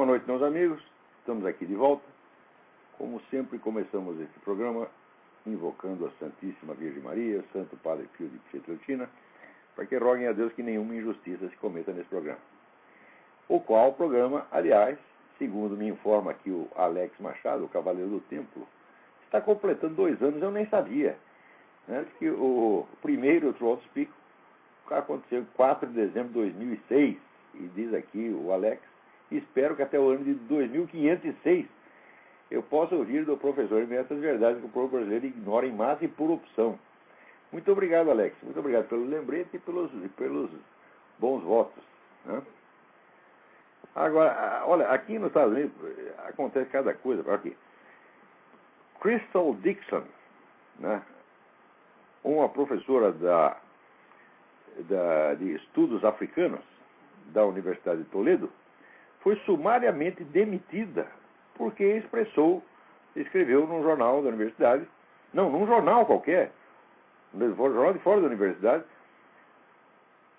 Boa noite, meus amigos. Estamos aqui de volta. Como sempre, começamos esse programa invocando a Santíssima Virgem Maria, Santo Padre Pio de Pietrelcina, para que roguem a Deus que nenhuma injustiça se cometa nesse programa. O qual programa, aliás, segundo me informa aqui o Alex Machado, o Cavaleiro do Templo, está completando 2 anos, eu nem sabia. Né? Que o primeiro Troll Speak aconteceu em 4 de dezembro de 2006, e diz aqui o Alex, espero que até o ano de 2506 eu possa ouvir do professor essas verdades que o povo brasileiro ignora em massa e por opção. Muito obrigado, Alex. Muito obrigado pelo lembrete e pelos bons votos. Né? Agora, olha, aqui nos Estados Unidos acontece cada coisa. Aqui. Crystal Dixon, né? Uma professora de estudos africanos da Universidade de Toledo, foi sumariamente demitida porque escreveu num jornal da universidade, não, num jornal qualquer, num jornal de fora da universidade,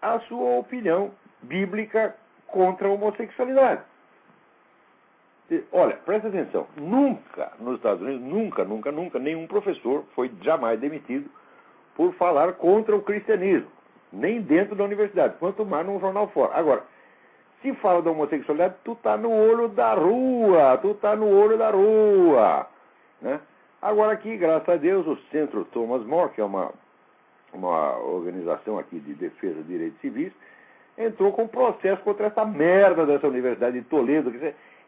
a sua opinião bíblica contra a homossexualidade. Olha, presta atenção, nunca nos Estados Unidos, nunca, nenhum professor foi jamais demitido por falar contra o cristianismo, nem dentro da universidade, quanto mais num jornal fora. Agora, se fala da homossexualidade, tu tá no olho da rua, né? Agora aqui, graças a Deus, o Centro Thomas More, que é uma organização aqui de defesa de direitos civis, entrou com processo contra essa merda dessa Universidade de Toledo.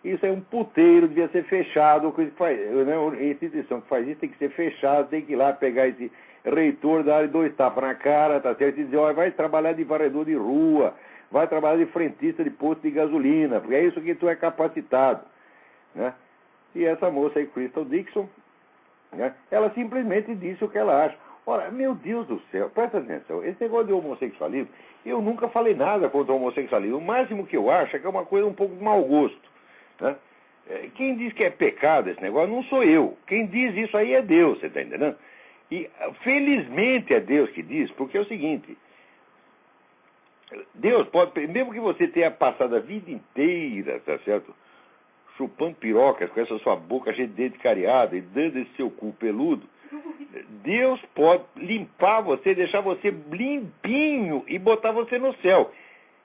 Isso é um puteiro, devia ser fechado, a instituição que faz isso tem que ser fechada, tem que ir lá pegar esse reitor, dar 2 tapas na cara, tá certo? E dizer, olha, vai trabalhar de varredor de rua, vai trabalhar de frentista de posto de gasolina, porque é isso que tu é capacitado. Né? E essa moça aí, Crystal Dixon, né, ela simplesmente disse o que ela acha. Ora, meu Deus do céu, presta atenção, esse negócio de homossexualismo, eu nunca falei nada contra o homossexualismo. O máximo que eu acho é que é uma coisa um pouco de mau gosto. Né? Quem diz que é pecado esse negócio não sou eu. Quem diz isso aí é Deus, você está entendendo? E felizmente é Deus que diz, porque é o seguinte, Deus pode, mesmo que você tenha passado a vida inteira, tá certo? Chupando pirocas com essa sua boca cheia de dente cariado e dando esse seu cu peludo, Deus pode limpar você, deixar você limpinho e botar você no céu.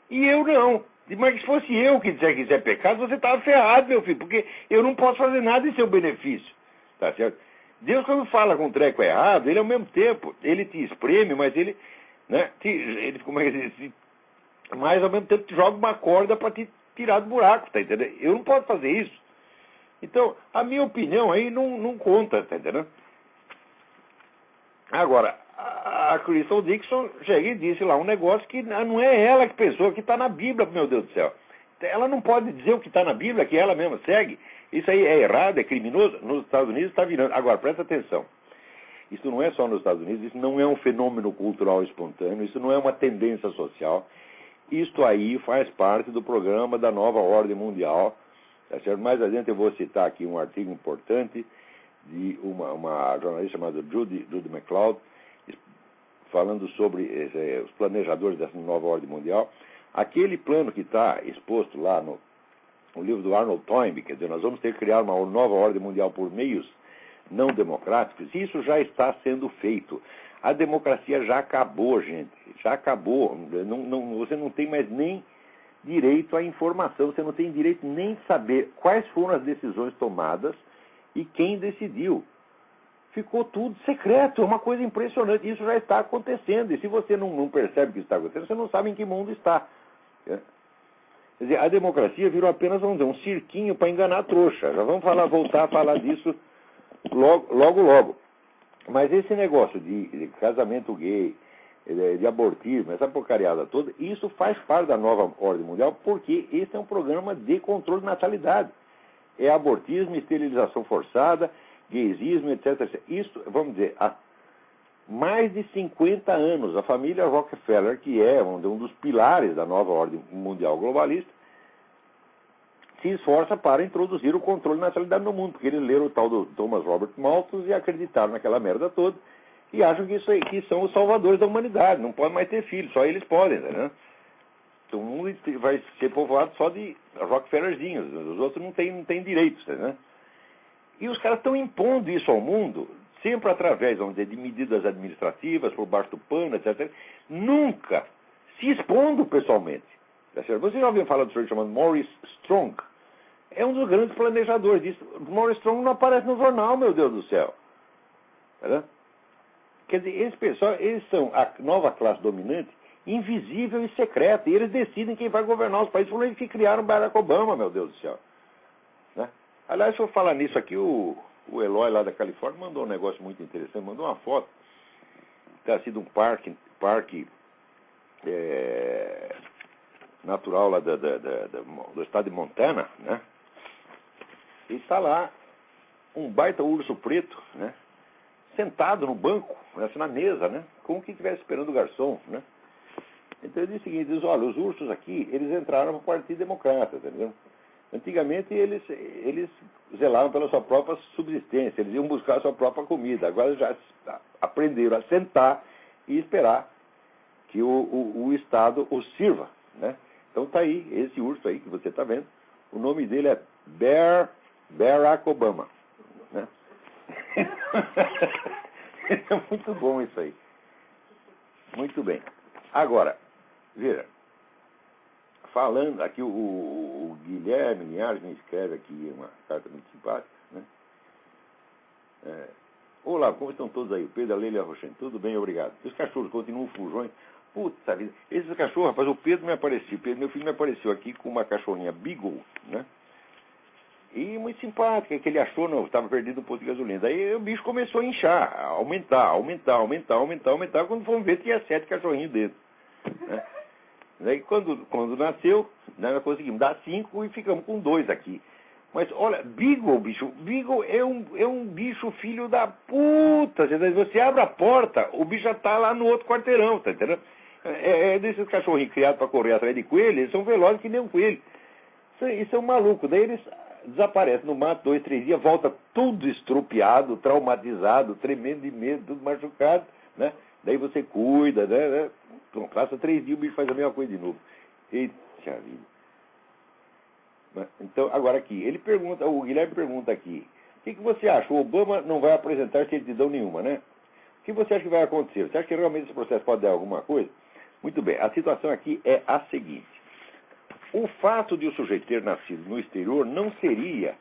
E eu não. Mas se fosse eu que dissesse que isso é pecado, você estava ferrado, meu filho, porque eu não posso fazer nada em seu benefício. Tá certo? Deus, quando fala com um treco errado, ele ao mesmo tempo, ele te espreme, mas ele, né, mas ao mesmo tempo te joga uma corda para te tirar do buraco, tá entendendo? Eu não posso fazer isso. Então, a minha opinião aí não conta, tá entendendo? Agora, a Crystal Dixon chega e disse lá um negócio que não é ela que pensou, que está na Bíblia, meu Deus do céu. Ela não pode dizer o que está na Bíblia, que ela mesma segue. Isso aí é errado, é criminoso. Nos Estados Unidos está virando. Agora, presta atenção. Isso não é só nos Estados Unidos, isso não é um fenômeno cultural espontâneo, isso não é uma tendência social. Isto aí faz parte do programa da nova ordem mundial. Tá certo? Mais adiante eu vou citar aqui um artigo importante de uma jornalista chamada Judy MacLeod, falando sobre os planejadores dessa nova ordem mundial. Aquele plano que está exposto lá no livro do Arnold Toynbee, quer dizer, nós vamos ter que criar uma nova ordem mundial por meios não democráticos, isso já está sendo feito. A democracia já acabou, gente. Já acabou. Você não tem mais nem direito à informação, você não tem direito nem de saber quais foram as decisões tomadas e quem decidiu. Ficou tudo secreto, é uma coisa impressionante. Isso já está acontecendo. E se você não percebe que isso está acontecendo, você não sabe em que mundo está. Quer dizer, a democracia virou apenas, vamos dizer, um cirquinho para enganar a trouxa. Já vamos voltar a falar disso logo. Mas esse negócio de casamento gay, de abortismo, essa porcariada toda, isso faz parte da nova ordem mundial, porque esse é um programa de controle de natalidade. É abortismo, esterilização forçada, gaysismo, etc. Isso, vamos dizer, há mais de 50 anos, a família Rockefeller, que é um dos pilares da nova ordem mundial globalista, se esforça para introduzir o controle de natalidade no mundo, porque eles leram o tal do Thomas Robert Malthus e acreditaram naquela merda toda, e acham que que são os salvadores da humanidade, não podem mais ter filhos, só eles podem, né? Então, o mundo vai ser povoado só de Rockefellerzinhos, os outros não têm direitos, né? E os caras estão impondo isso ao mundo, sempre através, vamos dizer, de medidas administrativas, por baixo do pano, etc. Nunca se expondo pessoalmente. Tá certo? Você já ouviu falar do senhor chamado Maurice Strong? É um dos grandes planejadores disso. Maurice Strong não aparece no jornal, meu Deus do céu. Tá vendo? Quer dizer, esse pessoal, eles são a nova classe dominante, invisível e secreta, e eles decidem quem vai governar os países. Foram eles que criaram Barack Obama, meu Deus do céu. Né? Aliás, se eu falar nisso aqui, o Eloy lá da Califórnia mandou um negócio muito interessante, mandou uma foto. Tem sido um parque natural lá do estado de Montana, né? E está lá um baita urso preto, né? Sentado no banco, assim, na mesa, né? Como que estivesse esperando o garçom, né? Então ele diz o seguinte, diz, olha, os ursos aqui, eles entraram no Partido Democrata, entendeu? Antigamente eles zelavam pela sua própria subsistência, eles iam buscar a sua própria comida, agora já aprenderam a sentar e esperar que o Estado os sirva, né? Então está aí, esse urso aí que você está vendo, o nome dele é Barack Obama, né? É muito bom isso aí. Muito bem. Agora, veja, falando aqui, o Guilherme Linhares me escreve aqui uma carta muito simpática, né? Olá, como estão todos aí? O Pedro, a Leila e a Roxane. Tudo bem, obrigado. Os cachorros continuam fujões. Puta vida. Esses cachorros, rapaz, o Pedro me apareceu. Meu filho me apareceu aqui com uma cachorrinha Beagle, né? E muito simpática, que ele achou, não, estava perdido no posto de gasolina. Daí o bicho começou a inchar, a aumentar. Quando fomos ver, tinha 7 cachorrinhos dentro, né? Daí quando nasceu, nós conseguimos dar 5 e ficamos com 2 aqui. Mas olha, Beagle, bicho, Beagle é um bicho filho da puta. Você abre a porta, o bicho já está lá no outro quarteirão, tá entendendo? É desses cachorrinhos criados para correr atrás de coelho, eles são velozes que nem um coelho. Isso é um maluco. Daí eles desaparecem no mato 2, 3 dias, volta tudo estropiado, traumatizado, tremendo de medo, tudo machucado, né? Daí você cuida, né? Então, passa 3 dias, o bicho faz a mesma coisa de novo. Eita vida. Então, agora aqui, o Guilherme pergunta aqui, o que você acha? O Obama não vai apresentar certidão nenhuma, né? O que você acha que vai acontecer? Você acha que realmente esse processo pode dar alguma coisa? Muito bem, a situação aqui é a seguinte. O fato de o sujeito ter nascido no exterior não seria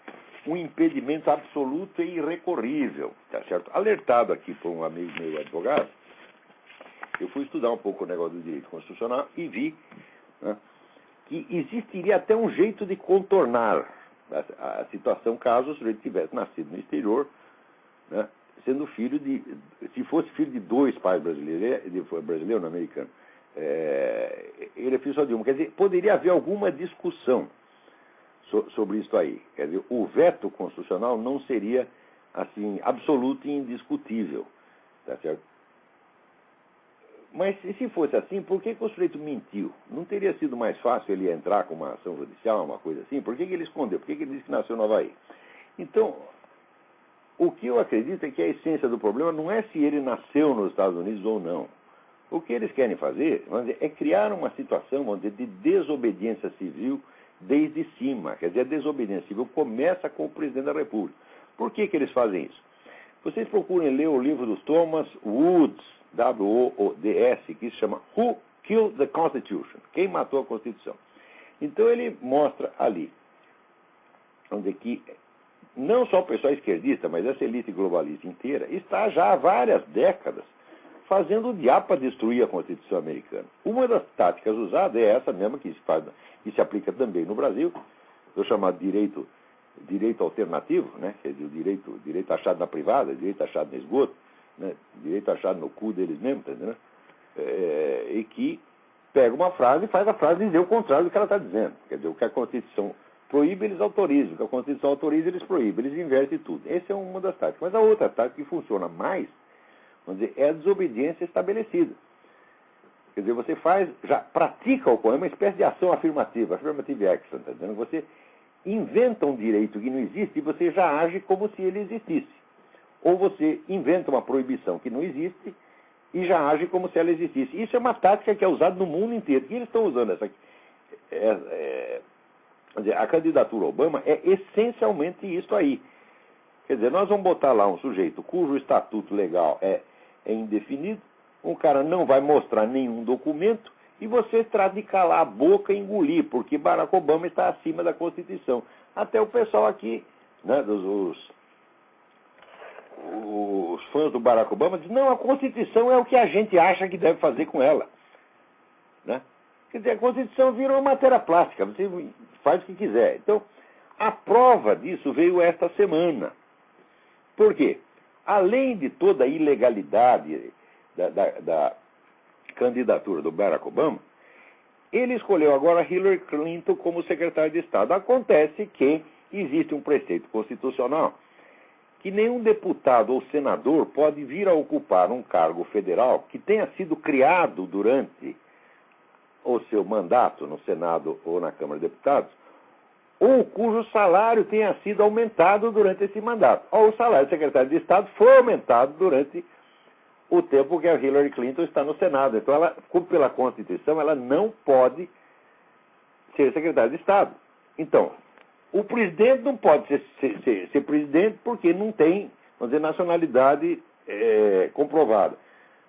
um impedimento absoluto e irrecorrível, tá certo? Alertado aqui por um amigo meu advogado, eu fui estudar um pouco o negócio do direito constitucional e vi, né, que existiria até um jeito de contornar a situação caso o sujeito tivesse nascido no exterior, né, sendo filho se fosse filho de 2 pais brasileiros, ele foi brasileiro ou americano, ele é filho só de um. Quer dizer, poderia haver alguma discussão sobre isso aí. Quer dizer, o veto constitucional não seria assim absoluto e indiscutível, tá certo? Mas se fosse assim, por que o sujeito mentiu? Não teria sido mais fácil ele entrar com uma ação judicial, uma coisa assim? Por que ele escondeu? Por que ele disse que nasceu no Havaí? Então, o que eu acredito é que a essência do problema não é se ele nasceu nos Estados Unidos ou não. O que eles querem fazer, vamos dizer, é criar uma situação, vamos dizer, de desobediência civil desde cima. Quer dizer, a desobediência civil começa com o presidente da República. Por que eles fazem isso? Vocês procurem ler o livro do Thomas Woods, W-O-O-D-S, que se chama Who Killed the Constitution? Quem matou a Constituição? Então ele mostra ali, onde que não só o pessoal esquerdista, mas essa elite globalista inteira, está já há várias décadas fazendo o diabo para destruir a Constituição americana. Uma das táticas usadas é essa mesma que se aplica também no Brasil, o chamado direito alternativo, né? Quer dizer, o direito achado na privada, direito achado no esgoto, né? Direito achado no cu deles mesmos, tá entendendo? E que pega uma frase e faz a frase dizer o contrário do que ela está dizendo. Quer dizer, o que a Constituição proíbe, eles autorizam. O que a Constituição autoriza, eles proíbem. Eles invertem tudo. Essa é uma das táticas. Mas a outra tática que funciona mais, vamos dizer, é a desobediência estabelecida. Quer dizer, você já pratica é uma espécie de ação afirmativa, affirmative action, tá dizendo? Você inventa um direito que não existe e você já age como se ele existisse. Ou você inventa uma proibição que não existe e já age como se ela existisse. Isso é uma tática que é usada no mundo inteiro. E eles estão usando Quer dizer, a candidatura Obama é essencialmente isso aí. Quer dizer, nós vamos botar lá um sujeito cujo estatuto legal é indefinido, um cara não vai mostrar nenhum documento e você trata de calar a boca e engolir, porque Barack Obama está acima da Constituição. Até o pessoal aqui, né, os fãs do Barack Obama dizem, não, a Constituição é o que a gente acha que deve fazer com ela. Né? Quer dizer, a Constituição virou matéria plástica, você faz o que quiser. Então, a prova disso veio esta semana. Por quê? Além de toda a ilegalidade da candidatura do Barack Obama, ele escolheu agora Hillary Clinton como secretária de Estado. Acontece que existe um preceito constitucional que nenhum deputado ou senador pode vir a ocupar um cargo federal que tenha sido criado durante o seu mandato no Senado ou na Câmara de Deputados, ou cujo salário tenha sido aumentado durante esse mandato. Ou o salário do secretário de Estado foi aumentado durante o tempo que a Hillary Clinton está no Senado. Então, ela, pela Constituição, ela não pode ser secretária de Estado. Então, o presidente não pode ser presidente porque não tem, vamos dizer, nacionalidade comprovada.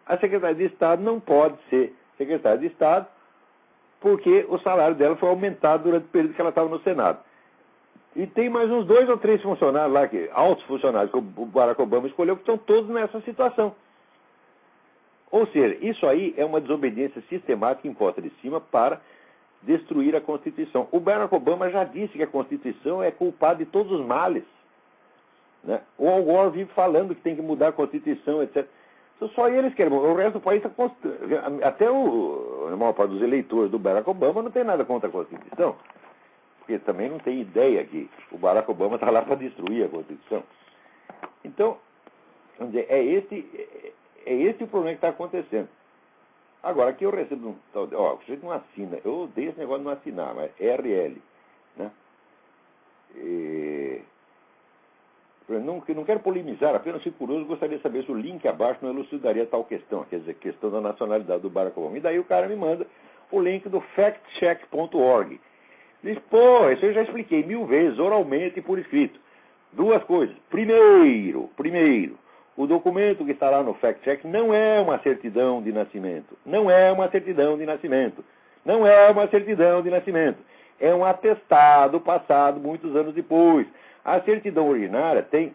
A secretária de Estado não pode ser secretária de Estado porque o salário dela foi aumentado durante o período que ela estava no Senado. E tem mais uns 2 ou 3 funcionários lá, altos funcionários, que o Barack Obama escolheu, que estão todos nessa situação. Ou seja, isso aí é uma desobediência sistemática imposta de cima para destruir a Constituição. O Barack Obama já disse que a Constituição é culpada de todos os males. Né? O Al Gore vive falando que tem que mudar a Constituição, etc. Só eles querem. O resto do país está... Até a maior parte dos eleitores do Barack Obama não tem nada contra a Constituição. Porque também não tem ideia que o Barack Obama está lá para destruir a Constituição. Então, vamos dizer, é esse o problema que está acontecendo. Agora, aqui eu recebo um tal de... Ó, você não assina. Eu odeio esse negócio de não assinar, mas é RL. Né? Não quero polemizar, apenas fico curioso, gostaria de saber se o link abaixo não elucidaria tal questão, quer dizer, questão da nacionalidade do Barack Obama. E daí o cara me manda o link do factcheck.org. Diz, pô, isso eu já expliquei 1000 vezes, oralmente e por escrito. 2 coisas. Primeiro, o documento que está lá no fact-check não é uma certidão de nascimento. Não é uma certidão de nascimento. Não é uma certidão de nascimento. É um atestado passado muitos anos depois. A certidão originária tem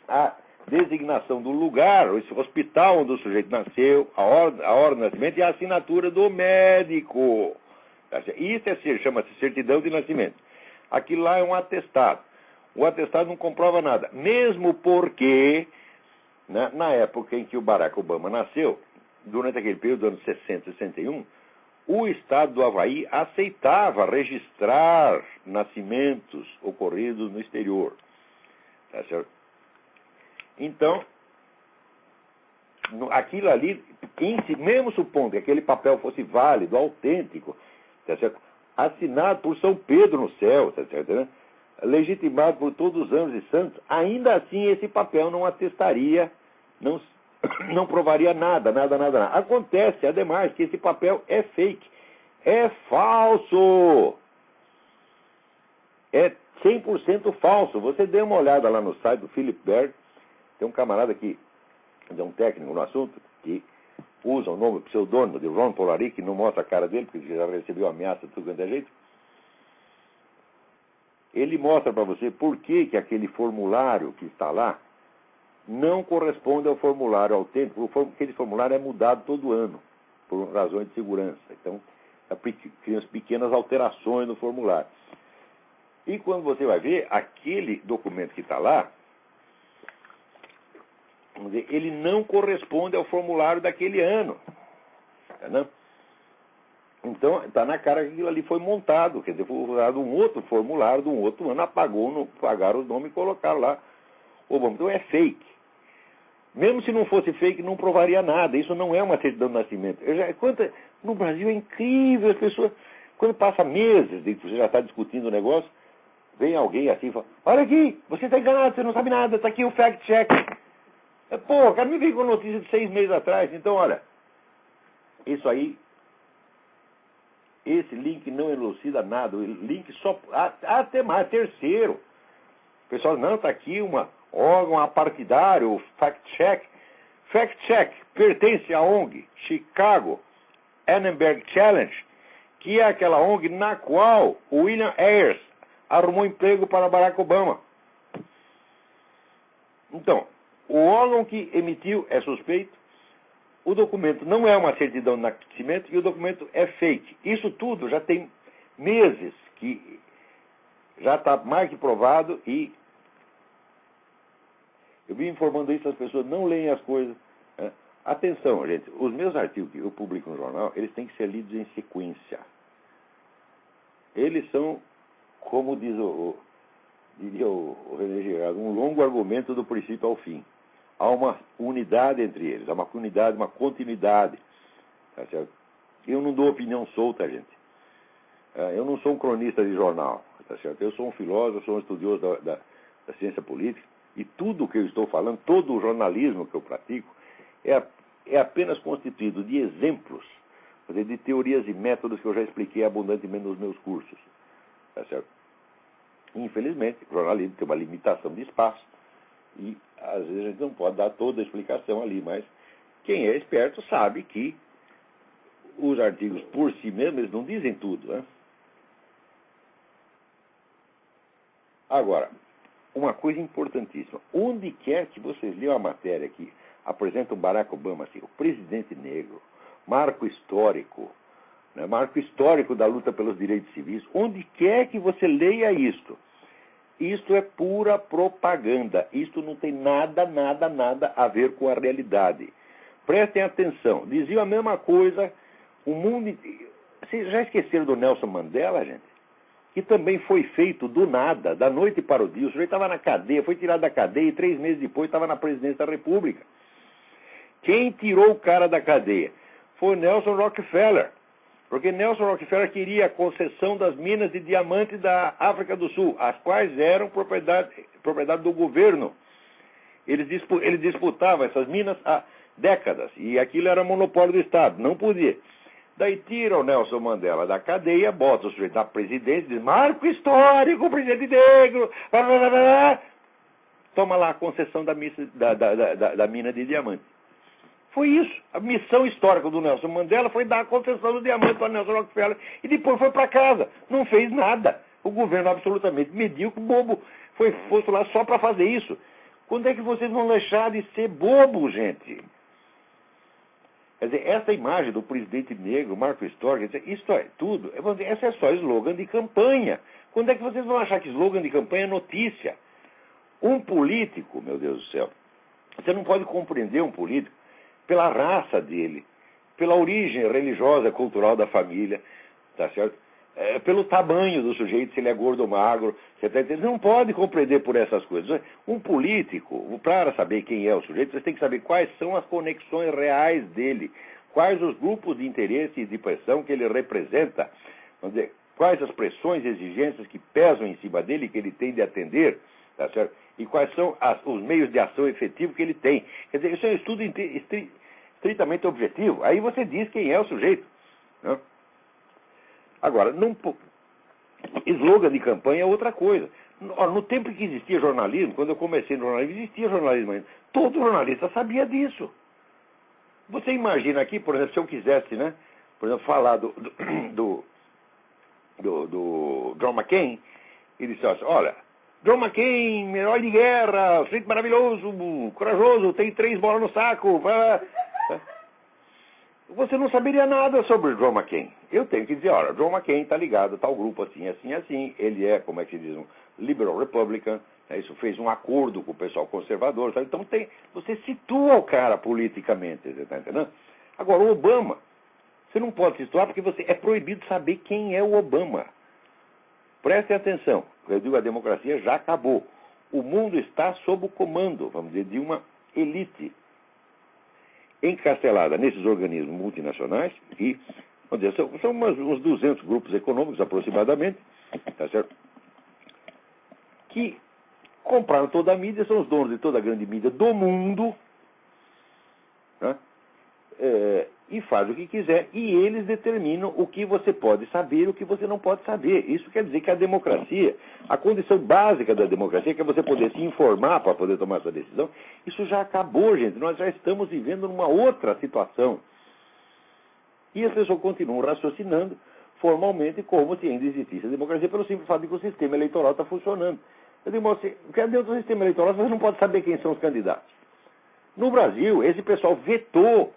a designação do lugar, o hospital onde o sujeito nasceu, a hora do nascimento e a assinatura do médico. Isso chama-se certidão de nascimento. Aquilo lá é um atestado. O atestado não comprova nada. Mesmo porque, né, na época em que o Barack Obama nasceu, durante aquele período dos anos 60 e 61, o Estado do Havaí aceitava registrar nascimentos ocorridos no exterior. Tá certo? Então, aquilo ali, mesmo supondo que aquele papel fosse válido, autêntico, tá certo? Assinado por São Pedro no céu, tá certo, né? Legitimado por todos os anjos e santos, ainda assim esse papel não atestaria, não provaria nada. Acontece, ademais, que esse papel é fake, é falso, é 100% falso. Você dê uma olhada lá no site do Philip Berg, tem um camarada que é um técnico no assunto, que usa o nome, o pseudônimo de Ron Polari, que não mostra a cara dele, porque já recebeu ameaça de tudo quanto é jeito. Ele mostra para você por que aquele formulário que está lá não corresponde ao formulário autêntico, porque aquele formulário é mudado todo ano, por razões de segurança. Então, criam pequenas alterações no formulário. E quando você vai ver, aquele documento que está lá, vamos dizer, ele não corresponde ao formulário daquele ano. Entendeu? Então, está na cara que aquilo ali foi montado, quer dizer, foi usado um outro formulário de um outro ano, pagaram o nome e colocaram lá. Então é fake. Mesmo se não fosse fake, não provaria nada. Isso não é uma certidão de nascimento. No Brasil é incrível, as pessoas, quando passa meses, você já está discutindo o negócio, vem alguém assim e fala, olha aqui, você está enganado, você não sabe nada, está aqui o fact-check. Pô, cara, me veio com notícia de 6 meses atrás. Então, olha, isso aí Esse link não elucida nada, o link só... Até mais, terceiro. O pessoal, não, está aqui uma órgão apartidário, fact-check. Fact-check pertence à ONG Chicago Annenberg Challenge, que é aquela ONG na qual o William Ayers arrumou emprego para Barack Obama. Então, o órgão que emitiu é suspeito, o documento não é uma certidão de nascimento e o documento é fake. Isso tudo já tem meses que já está mais que provado e eu vim informando isso, as pessoas não leem as coisas. Né? Atenção, gente, os meus artigos que eu publico no jornal, eles têm que ser lidos em sequência. Eles são, como diz diria o René Girard, um longo argumento do princípio ao fim. Há uma unidade entre eles, há uma unidade, uma continuidade. Tá certo? Eu não dou opinião solta, gente. Eu não sou um cronista de jornal. Tá certo? Eu sou um filósofo, sou um estudioso da ciência política, e tudo o que eu estou falando, todo o jornalismo que eu pratico, é apenas constituído de exemplos, quer dizer, de teorias e métodos que eu já expliquei abundantemente nos meus cursos. Tá certo? Infelizmente, o jornalismo tem uma limitação de espaço, e às vezes a gente não pode dar toda a explicação ali, mas quem é esperto sabe que os artigos por si mesmos eles não dizem tudo. Né? Agora, uma coisa importantíssima, onde quer que vocês leiam a matéria que apresenta o Barack Obama, assim, o presidente negro, marco histórico, né, marco histórico da luta pelos direitos civis, onde quer que você leia isto é pura propaganda, isto não tem nada a ver com a realidade. Prestem atenção, diziam a mesma coisa, o mundo... Vocês já esqueceram do Nelson Mandela, gente? Que também foi feito do nada, da noite para o dia. O sujeito estava na cadeia, foi tirado da cadeia e 3 meses depois estava na presidência da República. Quem tirou o cara da cadeia? Foi Nelson Rockefeller. Porque Nelson Rockefeller queria a concessão das minas de diamante da África do Sul, as quais eram propriedade do governo. Ele disputava essas minas há décadas, e aquilo era monopólio do Estado, não podia. Daí tira o Nelson Mandela da cadeia, bota o sujeito na presidência, diz, marco histórico, presidente negro, blá, blá, blá, blá. Toma lá a concessão da mina de diamante. Foi isso. A missão histórica do Nelson Mandela foi dar a concessão do diamante para Nelson Rockefeller e depois foi para casa. Não fez nada. O governo absolutamente medíocre, bobo, foi posto lá só para fazer isso. Quando é que vocês vão deixar de ser bobo, gente? Quer dizer, essa imagem do presidente negro, marco histórico, isso é tudo. Essa é só slogan de campanha. Quando é que vocês vão achar que slogan de campanha é notícia? Um político, meu Deus do céu, você não pode compreender um político pela raça dele, pela origem religiosa, cultural da família, tá certo? Pelo tamanho do sujeito, se ele é gordo ou magro, você tá entendendo? Não pode compreender por essas coisas. Um político, para saber quem é o sujeito, você tem que saber quais são as conexões reais dele, quais os grupos de interesse e de pressão que ele representa, vamos dizer, quais as pressões e exigências que pesam em cima dele, que ele tem de atender, tá certo? E quais são os meios de ação efetivo que ele tem. Quer dizer, isso é um estudo estritamente objetivo. Aí você diz quem é o sujeito. Né? Agora, slogan de campanha é outra coisa. No tempo que existia jornalismo, quando eu comecei no jornalismo, existia jornalismo ainda. Todo jornalista sabia disso. Você imagina aqui, por exemplo, se eu quisesse, né, por exemplo, falar do John McCain, e disse assim, olha, John McCain, herói de guerra, sujeito maravilhoso, corajoso, tem 3 bolas no saco. Você não saberia nada sobre o John McCain. Eu tenho que dizer, olha, John McCain está ligado a tal grupo assim, assim, assim. Ele é, como é que se diz, um liberal republican. Né? Isso fez um acordo com o pessoal conservador. Sabe? Então você situa o cara politicamente, você está entendendo? Agora, o Obama, você não pode situar porque é proibido saber quem é o Obama. Prestem atenção, eu digo, a democracia já acabou. O mundo está sob o comando, vamos dizer, de uma elite encastelada nesses organismos multinacionais, que vamos dizer, são uns 200 grupos econômicos aproximadamente, tá certo? Que compraram toda a mídia, são os donos de toda a grande mídia do mundo, né? e faz o que quiser, e eles determinam o que você pode saber e o que você não pode saber. Isso quer dizer que a democracia, a condição básica da democracia, que é você poder se informar para poder tomar sua decisão, isso já acabou, gente. Nós já estamos vivendo numa outra situação. E as pessoas continuam raciocinando formalmente como se ainda existisse a democracia pelo simples fato de que o sistema eleitoral está funcionando. Eu digo, porque dentro do sistema eleitoral você não pode saber quem são os candidatos. No Brasil, esse pessoal vetou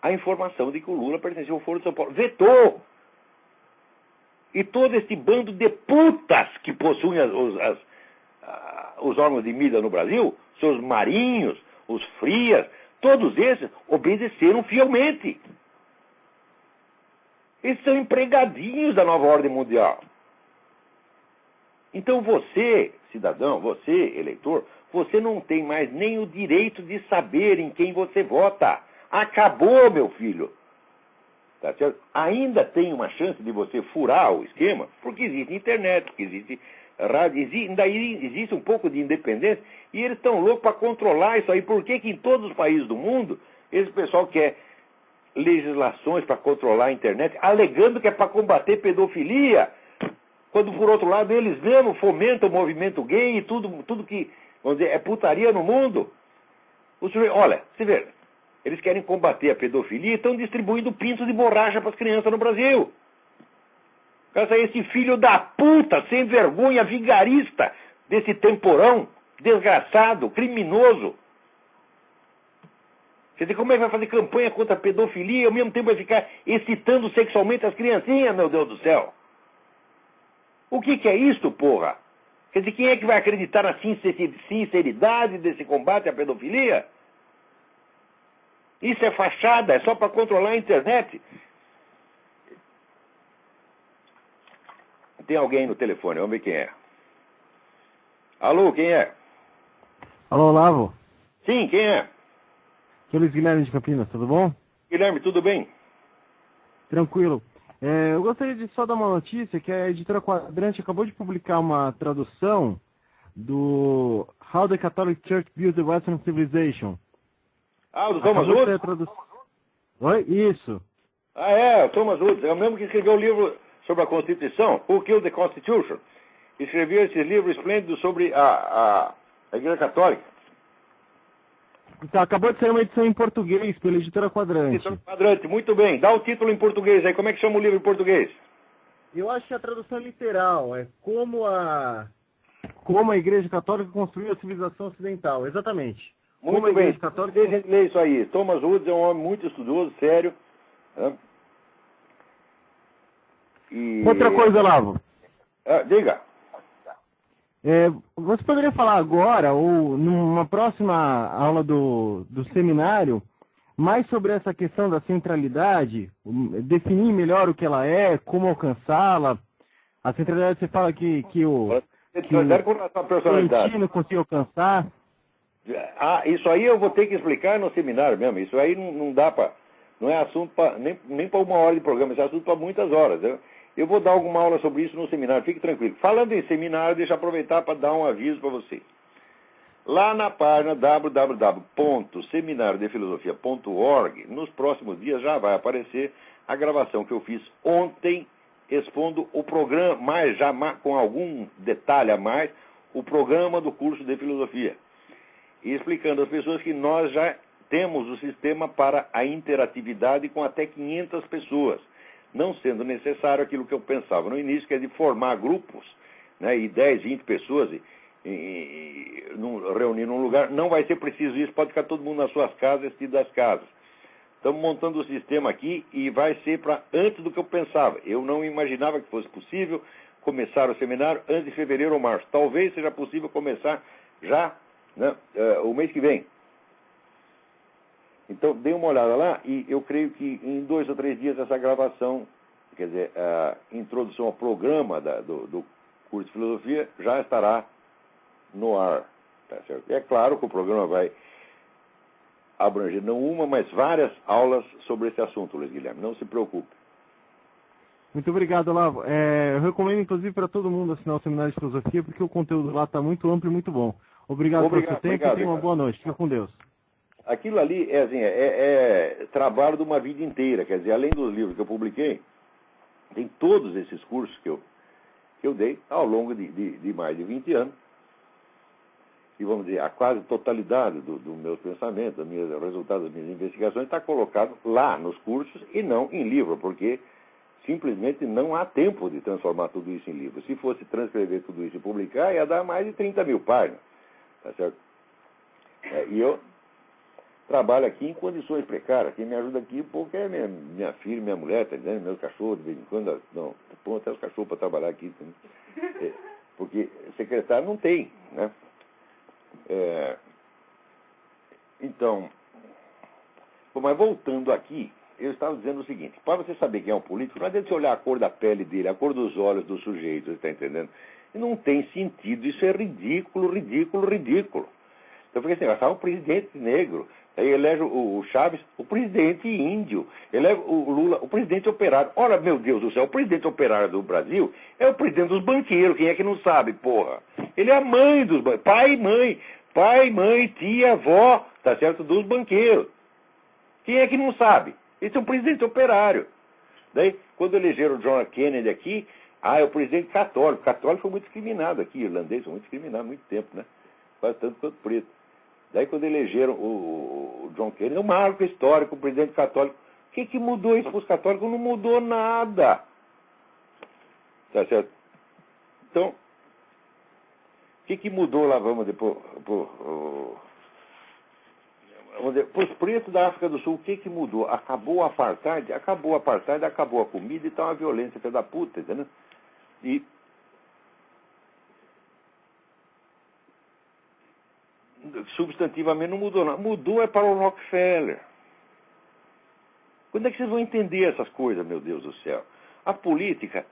a informação de que o Lula pertencia ao Foro de São Paulo. Vetou! E todo esse bando de putas que possuem os órgãos de mídia no Brasil, seus marinhos, os frias, todos esses obedeceram fielmente. Eles são empregadinhos da nova ordem mundial. Então você, cidadão, você, eleitor, você não tem mais nem o direito de saber em quem você vota. Acabou, meu filho. Tá certo? Ainda tem uma chance de você furar o esquema, porque existe internet, porque existe rádio, ainda existe um pouco de independência, e eles estão loucos para controlar isso aí. Por que que em todos os países do mundo, esse pessoal quer legislações para controlar a internet, alegando que é para combater pedofilia, quando, por outro lado, eles mesmos fomentam o movimento gay e tudo que, vamos dizer, é putaria no mundo? Olha, você vê, eles querem combater a pedofilia e estão distribuindo pintos de borracha para as crianças no Brasil. Esse filho da puta, sem vergonha, vigarista, desse temporão, desgraçado, criminoso. Quer dizer, como é que vai fazer campanha contra a pedofilia e ao mesmo tempo vai ficar excitando sexualmente as criancinhas, meu Deus do céu? O que é isso, porra? Quer dizer, quem é que vai acreditar na sinceridade desse combate à pedofilia? Isso é fachada, é só para controlar a internet. Tem alguém no telefone, vamos ver quem é. Alô, quem é? Alô, Olavo. Sim, quem é? Aqui é o Luiz Guilherme de Campinas, tudo bom? Guilherme, tudo bem? Tranquilo. Eu gostaria de só dar uma notícia que a editora Quadrante acabou de publicar uma tradução do How the Catholic Church Built the Western Civilization. Ah, o do Thomas Woods? Oi? Isso. Ah, é, o Thomas Woods. É o mesmo que escreveu o livro sobre a Constituição, Who Killed the Constitution. Escreveu esse livro esplêndido sobre a Igreja Católica. Então, acabou de sair uma edição em português pela editora Quadrante. Editora Quadrante, muito bem. Dá o título em português aí. Como é que chama o livro em português? Eu acho que a tradução é literal. É como a Igreja Católica construiu a civilização ocidental. Exatamente. Muito como a bem. Igreja Católica... Deixa a gente ler isso aí. Thomas Woods é um homem muito estudioso, sério. Né? E... Outra coisa, Olavo. Diga. Você poderia falar agora, ou numa próxima aula do seminário, mais sobre essa questão da centralidade, definir melhor o que ela é, como alcançá-la. A centralidade, você fala que o Florentino conseguiu alcançar. Isso aí eu vou ter que explicar no seminário mesmo. Isso aí não dá para... Não é assunto nem para uma hora de programa, isso é assunto para muitas horas. Eu vou dar alguma aula sobre isso no seminário, fique tranquilo. Falando em seminário, deixa eu aproveitar para dar um aviso para você. Lá na página www.seminariodefilosofia.org, nos próximos dias já vai aparecer a gravação que eu fiz ontem, expondo o programa, com algum detalhe a mais, o programa do curso de filosofia. E explicando às pessoas que nós já temos o sistema para a interatividade com até 500 pessoas. Não sendo necessário aquilo que eu pensava no início, que é de formar grupos, né, e 10, 20 pessoas reunir num lugar. Não vai ser preciso isso, pode ficar todo mundo nas suas casas, vestido das casas. Estamos montando o sistema aqui e vai ser para antes do que eu pensava. Eu não imaginava que fosse possível começar o seminário antes de fevereiro ou março. Talvez seja possível começar já, né, o mês que vem. Então, dê uma olhada lá e eu creio que em 2 ou 3 dias essa gravação, quer dizer, a introdução ao programa do curso de filosofia já estará no ar. Tá certo? É claro que o programa vai abranger não uma, mas várias aulas sobre esse assunto, Luiz Guilherme. Não se preocupe. Muito obrigado, Olavo. Eu recomendo, inclusive, para todo mundo assinar o Seminário de Filosofia, porque o conteúdo lá está muito amplo e muito bom. Obrigado pelo seu tempo e tenha uma boa noite. Fica com Deus. aquilo ali é, assim, é trabalho de uma vida inteira. Quer dizer, além dos livros que eu publiquei, tem todos esses cursos que eu dei ao longo de mais de 20 anos. E vamos dizer, a quase totalidade do meu pensamento, do resultado das minhas investigações, está colocado lá nos cursos e não em livro, porque simplesmente não há tempo de transformar tudo isso em livro. Se fosse transcrever tudo isso e publicar, ia dar mais de 30 mil páginas. Tá certo? E eu trabalho aqui em condições precárias. Quem me ajuda aqui um pouco é minha filha, minha mulher, tá entendendo? Meus cachorros, de vez em quando. Não, põe até os cachorros para trabalhar aqui. Porque secretário não tem, né? Então, bom, mas voltando aqui, eu estava dizendo o seguinte: para você saber quem é um político, não adianta você olhar a cor da pele dele, a cor dos olhos do sujeito, você está entendendo? E não tem sentido, isso é ridículo, ridículo, ridículo. Eu fiquei assim, um presidente negro, aí elege o Chaves, o presidente índio, elege o Lula, o presidente operário. Ora, meu Deus do céu, o presidente operário do Brasil é o presidente dos banqueiros, quem é que não sabe, porra? Ele é a mãe dos banqueiros, pai, mãe, tia, avó, tá certo, dos banqueiros. Quem é que não sabe? Esse é um presidente operário. Daí, quando elegeram o John F. Kennedy aqui, é o presidente católico. O católico foi muito discriminado aqui, irlandês foi muito discriminado há muito tempo, né? Quase tanto quanto preto. Daí, quando elegeram o John Kennedy, é um marco histórico, o presidente católico. O que mudou isso para os católicos? Não mudou nada. Tá certo? Então, o que mudou lá, vamos dizer, para os pretos da África do Sul, o que mudou? Acabou o apartheid, acabou a comida e está uma violência filha da puta, entendeu? E substantivamente não mudou nada. Mudou é para o Rockefeller. Quando é que vocês vão entender essas coisas, meu Deus do céu? A política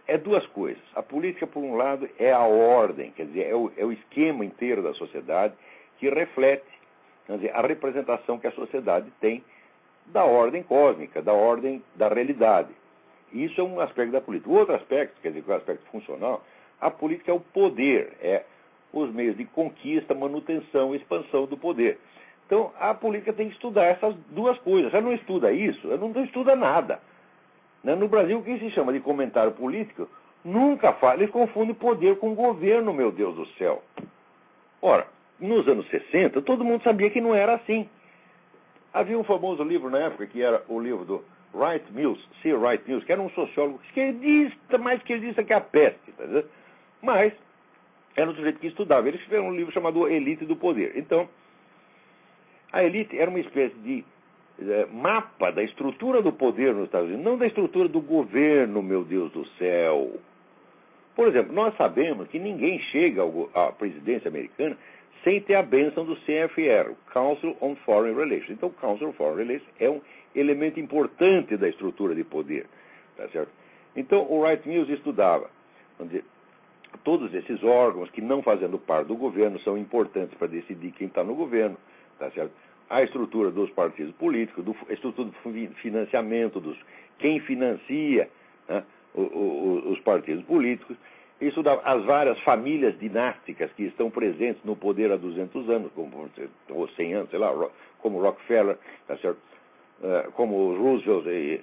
é duas coisas. A política, por um lado, é a ordem, quer dizer, é o esquema inteiro da sociedade que reflete, quer dizer, a representação que a sociedade tem da ordem cósmica, da ordem da realidade. Isso é um aspecto da política. O outro aspecto, quer dizer, que é o aspecto funcional, a política é o poder, é os meios de conquista, manutenção e expansão do poder. Então, a política tem que estudar essas duas coisas. Se ela não estuda isso, ela não estuda nada. No Brasil, o que se chama de comentário político nunca faz. Eles confundem poder com governo, meu Deus do céu. Ora, nos anos 60, todo mundo sabia que não era assim. Havia um famoso livro na época, que era o livro do Wright Mills, C. Wright Mills, que era um sociólogo esquerdista, mais esquerdista que a peste, tá vendo? Mas era um sujeito que estudava. Eles fizeram um livro chamado Elite do Poder. Então, a elite era uma espécie de mapa da estrutura do poder nos Estados Unidos, não da estrutura do governo, meu Deus do céu. Por exemplo, nós sabemos que ninguém chega à presidência americana sem ter a bênção do CFR, o Council on Foreign Relations. Então, o Council on Foreign Relations é um elemento importante da estrutura de poder. Tá certo? Então, o Wright Mills estudava, vamos dizer, todos esses órgãos que, não fazendo parte do governo, são importantes para decidir quem está no governo. Tá certo? A estrutura dos partidos políticos, a estrutura do financiamento, quem financia, né, os partidos políticos. Isso dá as várias famílias dinásticas que estão presentes no poder há 200 anos, ou 100 anos, sei lá, como Rockefeller, tá certo? Como Roosevelt,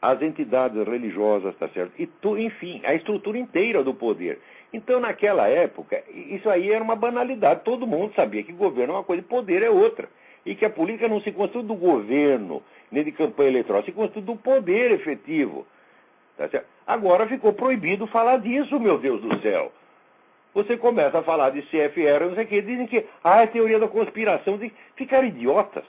as entidades religiosas, tá certo? E enfim, a estrutura inteira do poder. Então, naquela época, isso aí era uma banalidade. Todo mundo sabia que governo é uma coisa e poder é outra. E que a política não se constitui do governo, nem de campanha eleitoral, se constitui do poder efetivo. Tá certo? Agora ficou proibido falar disso, meu Deus do céu. Você começa a falar de CFR, não sei o que, dizem que é teoria da conspiração, ficaram idiotas.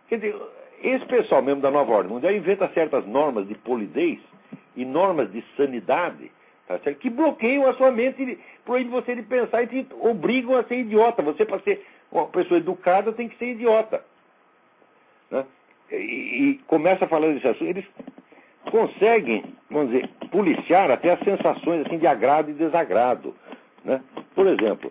Quer dizer, esse pessoal mesmo da nova ordem mundial inventa certas normas de polidez e normas de sanidade, tá certo? Que bloqueiam a sua mente, proíbem você de pensar e te obrigam a ser idiota. Você, para ser uma pessoa educada, tem que ser idiota. Né? E começa a falar desse assunto. Eles conseguem, vamos dizer, policiar até as sensações assim, de agrado e desagrado. Né? Por exemplo,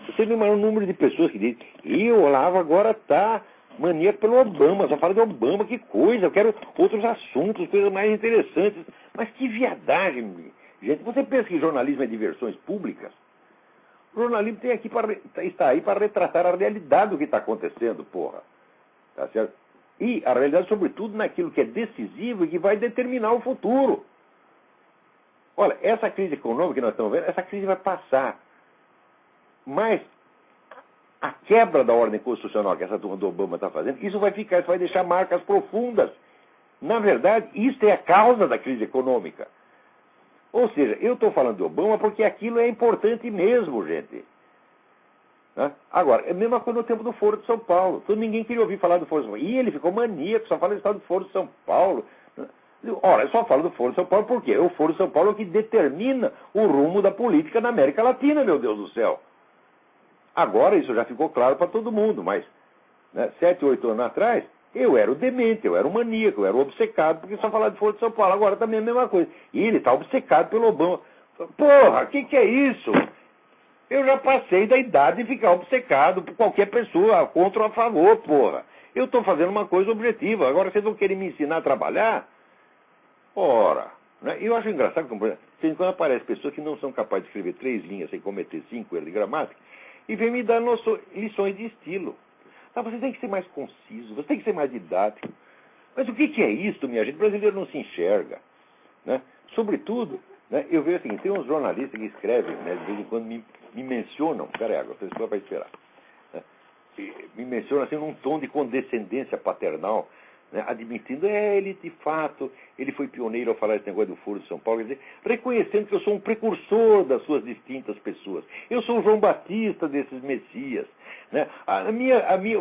você vê o número de pessoas que dizem: e o Olavo agora está maníaco pelo Obama, só fala de Obama, que coisa, eu quero outros assuntos, coisas mais interessantes. Mas que viadagem, gente. Você pensa que jornalismo é diversões públicas? O jornalismo está aí para retratar a realidade do que está acontecendo, porra. Tá certo? E a realidade, sobretudo, naquilo que é decisivo e que vai determinar o futuro. Olha, essa crise econômica que nós estamos vendo, essa crise vai passar. Mas a quebra da ordem constitucional que essa turma do Obama está fazendo, isso vai ficar, isso vai deixar marcas profundas. Na verdade, isso é a causa da crise econômica. Ou seja, eu estou falando do Obama porque aquilo é importante mesmo, gente. Né? Agora, é a mesma coisa no tempo do Foro de São Paulo. Ninguém queria ouvir falar do Foro de São Paulo. E ele ficou maníaco, só fala do estado do Foro de São Paulo. Ora, eu só falo do Foro de São Paulo porque o Foro de São Paulo é o que determina o rumo da política na América Latina, meu Deus do céu. Agora isso já ficou claro para todo mundo, mas 7, 8 anos atrás, eu era o demente, eu era o maníaco, eu era o obcecado, porque só falar de Foro de São Paulo. Agora também é a mesma coisa. E ele está obcecado pelo Obama. Porra, o que é isso? Eu já passei da idade de ficar obcecado por qualquer pessoa, contra ou a favor, porra. Eu estou fazendo uma coisa objetiva. Agora vocês vão querer me ensinar a trabalhar? Ora, eu acho engraçado que quando aparecem pessoas que não são capazes de escrever 3 linhas sem cometer 5 erros de gramática, e vem me dar lições de estilo. Você tem que ser mais conciso, você tem que ser mais didático. Mas o que é isso, minha gente? O brasileiro não se enxerga. Né? Sobretudo, eu vejo assim, tem uns jornalistas que escrevem, de vez em quando me mencionam, peraí, agora, a pessoa vai esperar. Me mencionam assim num tom de condescendência paternal, admitindo, ele de fato, ele foi pioneiro ao falar esse negócio do Foro de São Paulo, quer dizer, reconhecendo que eu sou um precursor das suas distintas pessoas. Eu sou o João Batista desses messias. A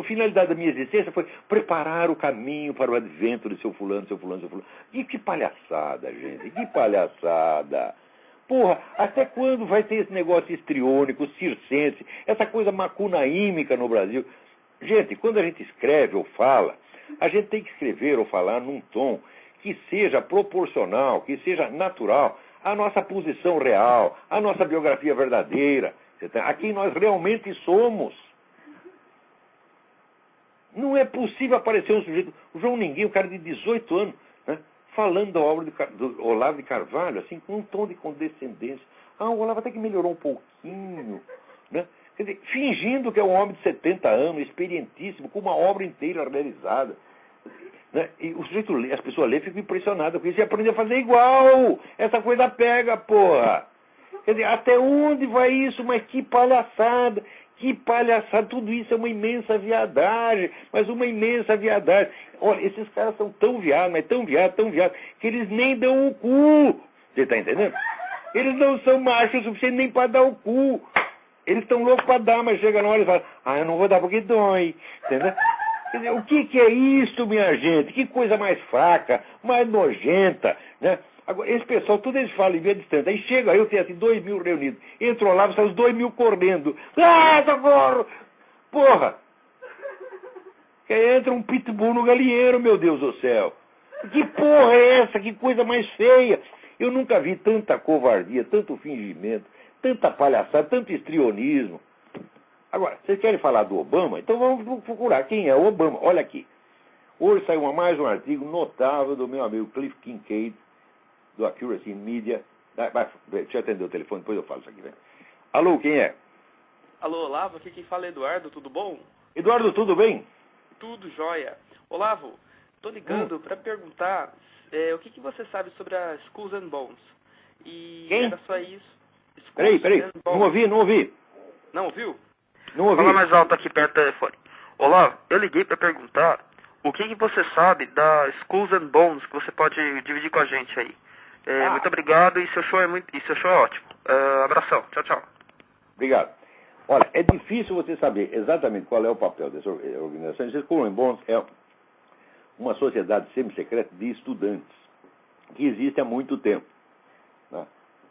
finalidade da minha existência foi preparar o caminho para o advento de seu fulano, seu fulano, seu fulano. E que palhaçada, gente, que palhaçada. Porra, até quando vai ter esse negócio histriônico, circense, essa coisa macunaímica no Brasil? Gente, quando a gente escreve ou fala, a gente tem que escrever ou falar num tom que seja proporcional, que seja natural à nossa posição real, à nossa biografia verdadeira, a quem nós realmente somos. Não é possível aparecer um sujeito, o João Ninguém, um cara de 18 anos, falando da obra do Olavo de Carvalho, assim, com um tom de condescendência. O Olavo até que melhorou um pouquinho, Quer dizer, fingindo que é um homem de 70 anos, experientíssimo, com uma obra inteira realizada. E o sujeito lê, as pessoas lêem e ficam impressionadas com isso e aprendem a fazer igual. Essa coisa pega, porra. Quer dizer, até onde vai isso? Mas que palhaçada. Que palhaçada. Tudo isso é uma imensa viadagem. Mas uma imensa viadagem. Olha, esses caras são tão viados, mas tão viados, que eles nem dão o cu. Você está entendendo? Eles não são machos o suficiente nem para dar o cu. Eles estão loucos para dar, mas chega na hora e falam, eu não vou dar porque dói. Entendeu? Quer dizer, o que é isso, minha gente? Que coisa mais fraca, mais nojenta, Agora, esse pessoal, tudo eles falam em via distante. Aí chega, eu tenho assim, 2 mil reunidos. Entrou lá, são os 2 mil correndo. Socorro! Porra! Que aí entra um pitbull no galinheiro, meu Deus do céu. Que porra é essa? Que coisa mais feia. Eu nunca vi tanta covardia, tanto fingimento, tanta palhaçada, tanto histrionismo. Agora, vocês querem falar do Obama? Então vamos procurar quem é o Obama. Olha aqui. Hoje saiu mais um artigo notável do meu amigo Cliff Kincaid, do Accuracy Media. Deixa eu atender o telefone, depois eu falo isso aqui. Alô, quem é? Alô, Olavo, aqui quem fala é Eduardo, tudo bom? Eduardo, tudo bem? Tudo jóia. Olavo, tô ligando para perguntar o que você sabe sobre a Skulls and Bones. E quem? Era só isso. Peraí. Não ouvi. Não ouviu? Não ouvi. Fala mais alto aqui perto do telefone. Olavo, eu liguei para perguntar o que você sabe da Skulls and Bones que você pode dividir com a gente aí. Muito obrigado e seu show é ótimo. Abração. Tchau. Obrigado. Olha, é difícil você saber exatamente qual é o papel dessa organização. A Skull and Bones é uma sociedade semi-secreta de estudantes que existe há muito tempo.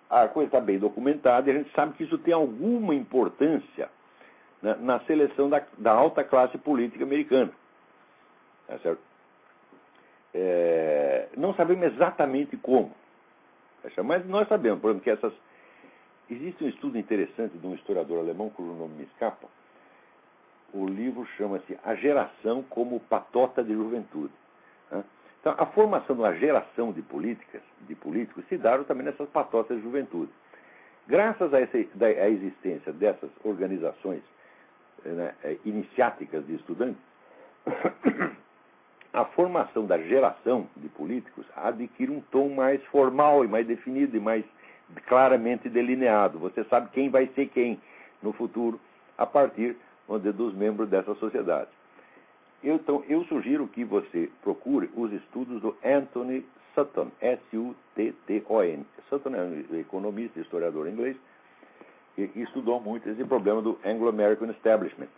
A coisa está bem documentada e a gente sabe que isso tem alguma importância na seleção da alta classe política americana. Tá certo? Não sabemos exatamente como. Mas nós sabemos, por exemplo, que existe um estudo interessante de um historiador alemão, cujo nome me escapa. O livro chama-se A Geração como Patota de Juventude. Então, a formação de uma geração de políticos se dá também nessas patotas de juventude. Graças à existência dessas organizações, né, iniciáticas de estudantes, a formação da geração de políticos adquire um tom mais formal e mais definido e mais claramente delineado. Você sabe quem vai ser quem no futuro, a partir, vamos dizer, dos membros dessa sociedade. Então, eu sugiro que você procure os estudos do Anthony Sutton, S-U-T-T-O-N. Sutton é um economista e historiador inglês, e estudou muito esse problema do Anglo-American Establishment.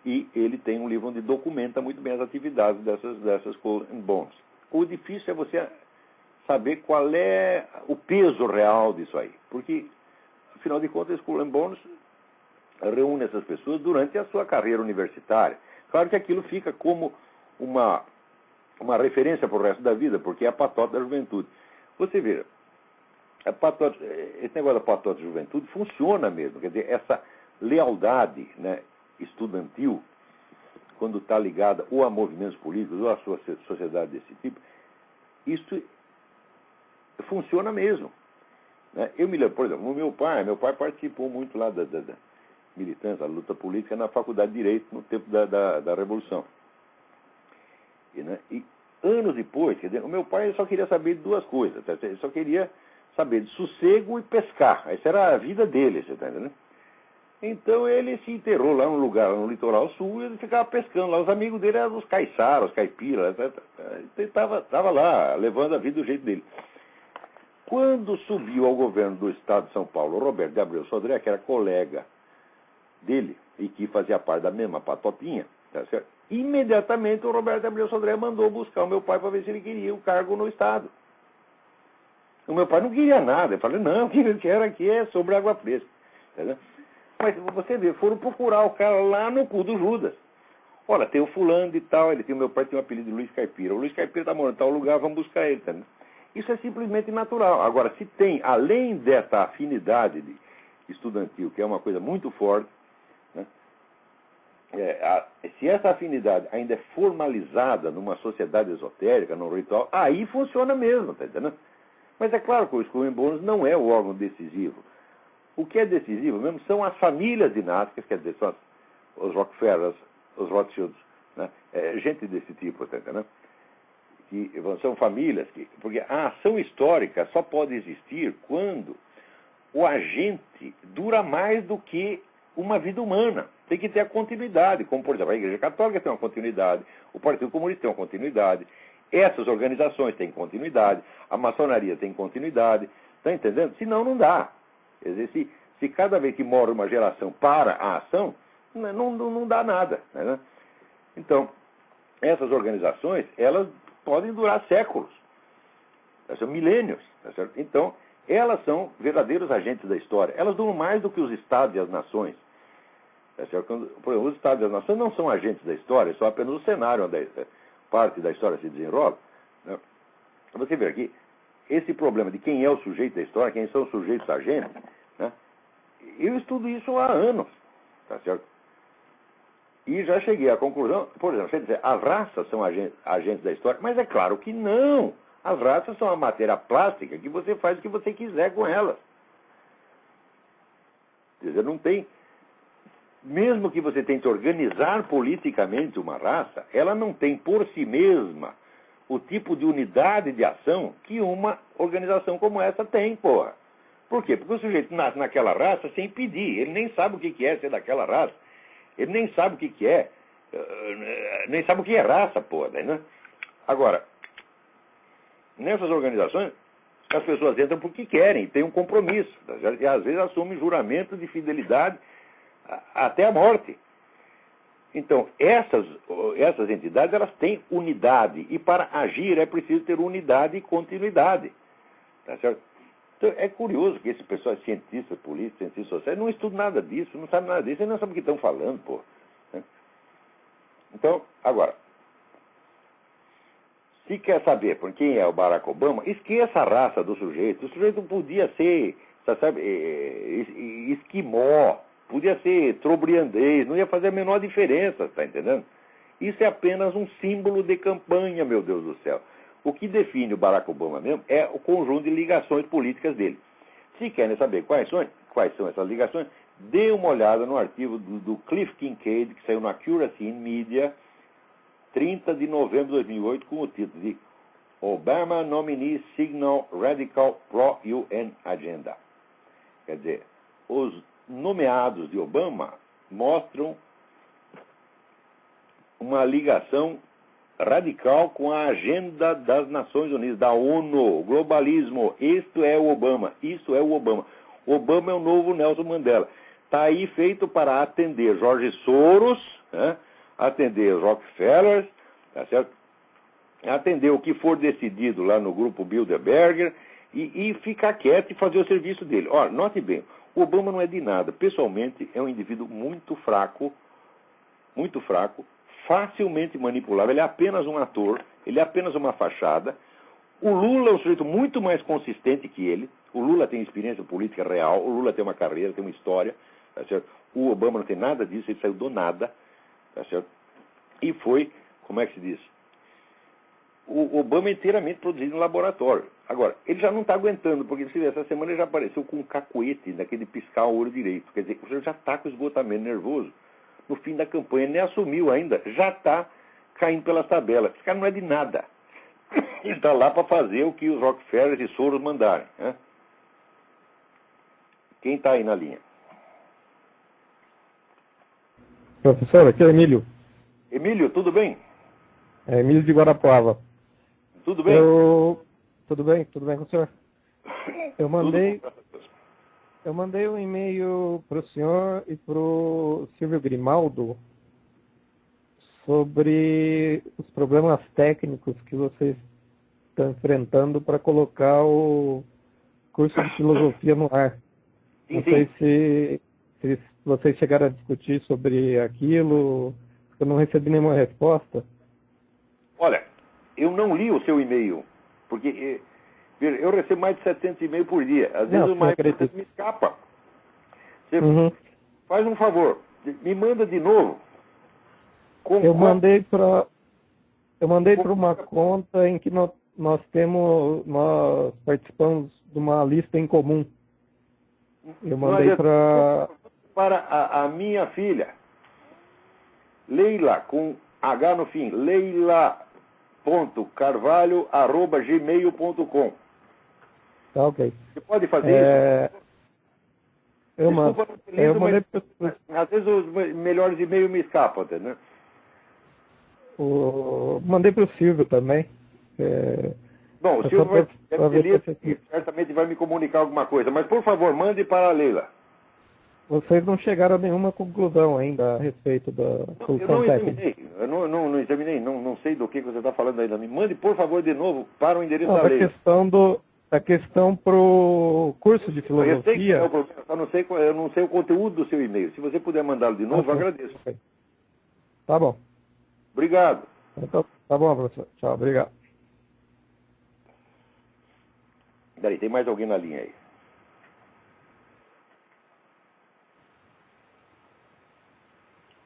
E ele tem um livro onde documenta muito bem as atividades dessas Skull and Bones. O difícil é você saber qual é o peso real disso aí. Porque, afinal de contas, Skull and Bones reúne essas pessoas durante a sua carreira universitária. Claro que aquilo fica como uma referência para o resto da vida, porque é a patota da juventude. Você vê, esse negócio da patota da juventude funciona mesmo. Quer dizer, essa lealdade, né, estudantil, quando está ligada ou a movimentos políticos ou a sua sociedade desse tipo, isso funciona mesmo. Né? Eu me lembro, por exemplo, o meu pai participou muito lá da militância, da luta política na Faculdade de Direito no tempo da Revolução. E anos depois, quer dizer, o meu pai só queria saber de duas coisas. Ele só queria saber de sossego e pescar. Essa era a vida dele, você está entendendo? Então ele se enterrou lá num lugar, no litoral sul, e ele ficava pescando lá. Os amigos dele eram os caiçaras, os caipiras. Ele estava lá, levando a vida do jeito dele. Quando subiu ao governo do estado de São Paulo, o Roberto de Abreu Sodré, que era colega dele e que fazia parte da mesma patotinha, tá certo? Imediatamente o Roberto de Abreu Sodré mandou buscar o meu pai para ver se ele queria o cargo no estado. O meu pai não queria nada. Eu falei, não, o que ele quer aqui é sobre água fresca. Tá, mas você vê, foram procurar o cara lá no cu do Judas. Olha, tem o fulano e tal, o meu pai tem o apelido de Luiz Caipira. O Luiz Caipira está morando em tal lugar, vamos buscar ele. Tá, né? Isso é simplesmente natural. Agora, se tem, além dessa afinidade estudantil, que é uma coisa muito forte, né, se essa afinidade ainda é formalizada numa sociedade esotérica, num ritual, aí funciona mesmo, tá entendendo? Mas é claro que o Skull and Bones não é o órgão decisivo. O que é decisivo mesmo são as famílias dinásticas, quer dizer, são os Rockefellers, os Rothschilds, né? Gente desse tipo, tá entendendo? Que são famílias porque a ação histórica só pode existir quando o agente dura mais do que uma vida humana. Tem que ter a continuidade, como, por exemplo, a Igreja Católica tem uma continuidade, o Partido Comunista tem uma continuidade, essas organizações têm continuidade, a maçonaria tem continuidade, está entendendo? Senão não dá. Quer dizer, se cada vez que morre uma geração para a ação, não dá nada. Né? Então, essas organizações, elas podem durar séculos, são milênios. Tá certo? Então, elas são verdadeiros agentes da história. Elas duram mais do que os estados e as nações. Tá certo? Por exemplo, os estados e as nações não são agentes da história, são apenas o cenário onde parte da história se desenrola. Né? Você vê aqui, esse problema de quem é o sujeito da história, quem são os sujeitos agentes, né? Eu estudo isso há anos, tá certo? E já cheguei à conclusão, por exemplo, você dizer, as raças são agentes da história, mas é claro que não. As raças são a matéria plástica que você faz o que você quiser com elas. Quer dizer, não tem... Mesmo que você tente organizar politicamente uma raça, ela não tem por si mesma o tipo de unidade de ação que uma organização como essa tem, porra. Por quê? Porque o sujeito nasce naquela raça sem pedir. Ele nem sabe o que é ser daquela raça. Ele nem sabe o que é. Nem sabe o que é raça, porra. Né? Agora, nessas organizações, as pessoas entram porque querem, têm um compromisso. E às vezes assumem juramento de fidelidade até a morte. Então, essas entidades, elas têm unidade. E para agir é preciso ter unidade e continuidade. Tá certo? Então, é curioso que esse pessoal, cientistas políticos, cientistas sociais, não estudam nada disso, não sabem nada disso, eles não sabem o que estão falando, pô. Então, agora, se quer saber por quem é o Barack Obama, esqueça a raça do sujeito. O sujeito podia ser, sabe, esquimó, podia ser trobriandês, não ia fazer a menor diferença, está entendendo? Isso é apenas um símbolo de campanha, meu Deus do céu. O que define o Barack Obama mesmo é o conjunto de ligações políticas dele. Se querem saber quais são essas ligações, dê uma olhada no artigo do Cliff Kincaid, que saiu na Accuracy in Media, 30 de novembro de 2008, com o título de Obama Nominee Signal Radical Pro-UN Agenda. Quer dizer, os nomeados de Obama mostram uma ligação radical com a agenda das Nações Unidas, da ONU, globalismo. Isto é o Obama, isso é o Obama. Obama é o novo Nelson Mandela. Está aí feito para atender Jorge Soros, né? Atender os Rockefellers, tá certo? Atender o que for decidido lá no grupo Bilderberger e ficar quieto e fazer o serviço dele. Olha, note bem, o Obama não é de nada. Pessoalmente, é um indivíduo muito fraco, facilmente manipulável. Ele é apenas um ator, ele é apenas uma fachada. O Lula é um sujeito muito mais consistente que ele. O Lula tem experiência política real, o Lula tem uma carreira, tem uma história, tá certo? O Obama não tem nada disso, ele saiu do nada, tá certo? E foi, como é que se diz? O Obama é inteiramente produzido no laboratório. Agora, ele já não está aguentando, porque essa semana ele já apareceu com um cacuete daquele piscar o olho direito. Quer dizer, o senhor já está com esgotamento nervoso. No fim da campanha, ele nem assumiu ainda, já está caindo pelas tabelas. Esse cara não é de nada. Ele está lá para fazer o que os Rockefellers e Soros mandarem. Né? Quem está aí na linha? Professor, aqui é o Emílio. Emílio, tudo bem? É Emílio de Guarapuava. Tudo bem? Tudo bem com o senhor? Eu mandei um e-mail para o senhor e para o Silvio Grimaldo sobre os problemas técnicos que vocês estão enfrentando para colocar o curso de filosofia no ar. Não sei se vocês chegaram a discutir sobre aquilo, eu não recebi nenhuma resposta. Olha, eu não li o seu e-mail, porque eu recebo mais de 700 e-mails por dia. Às vezes o mais me escapa. Você faz um favor, me manda de novo. Eu mandei para uma conta em que nós participamos de uma lista em comum. Eu mandei para a minha filha, Leila, com H no fim, leila.carvalho@gmail.com. Tá, ok. Você pode fazer isso? Eu mando. Às vezes os melhores e-mails me escapam, entendeu? Mandei para o Silvio também. Bom, o Silvio vai certamente vai me comunicar alguma coisa, mas por favor, mande para a Leila. Vocês não chegaram a nenhuma conclusão ainda a respeito da solução técnica? Eu não examinei, não sei do que você está falando ainda. Me mande, por favor, de novo para o endereço da Leila. A questão para o curso de filosofia... Eu sei que é o problema, eu não sei o conteúdo do seu e-mail. Se você puder mandá-lo de novo, eu agradeço. Tá bom. Obrigado. Então, tá bom, professor. Tchau, obrigado. Peraí, tem mais alguém na linha aí?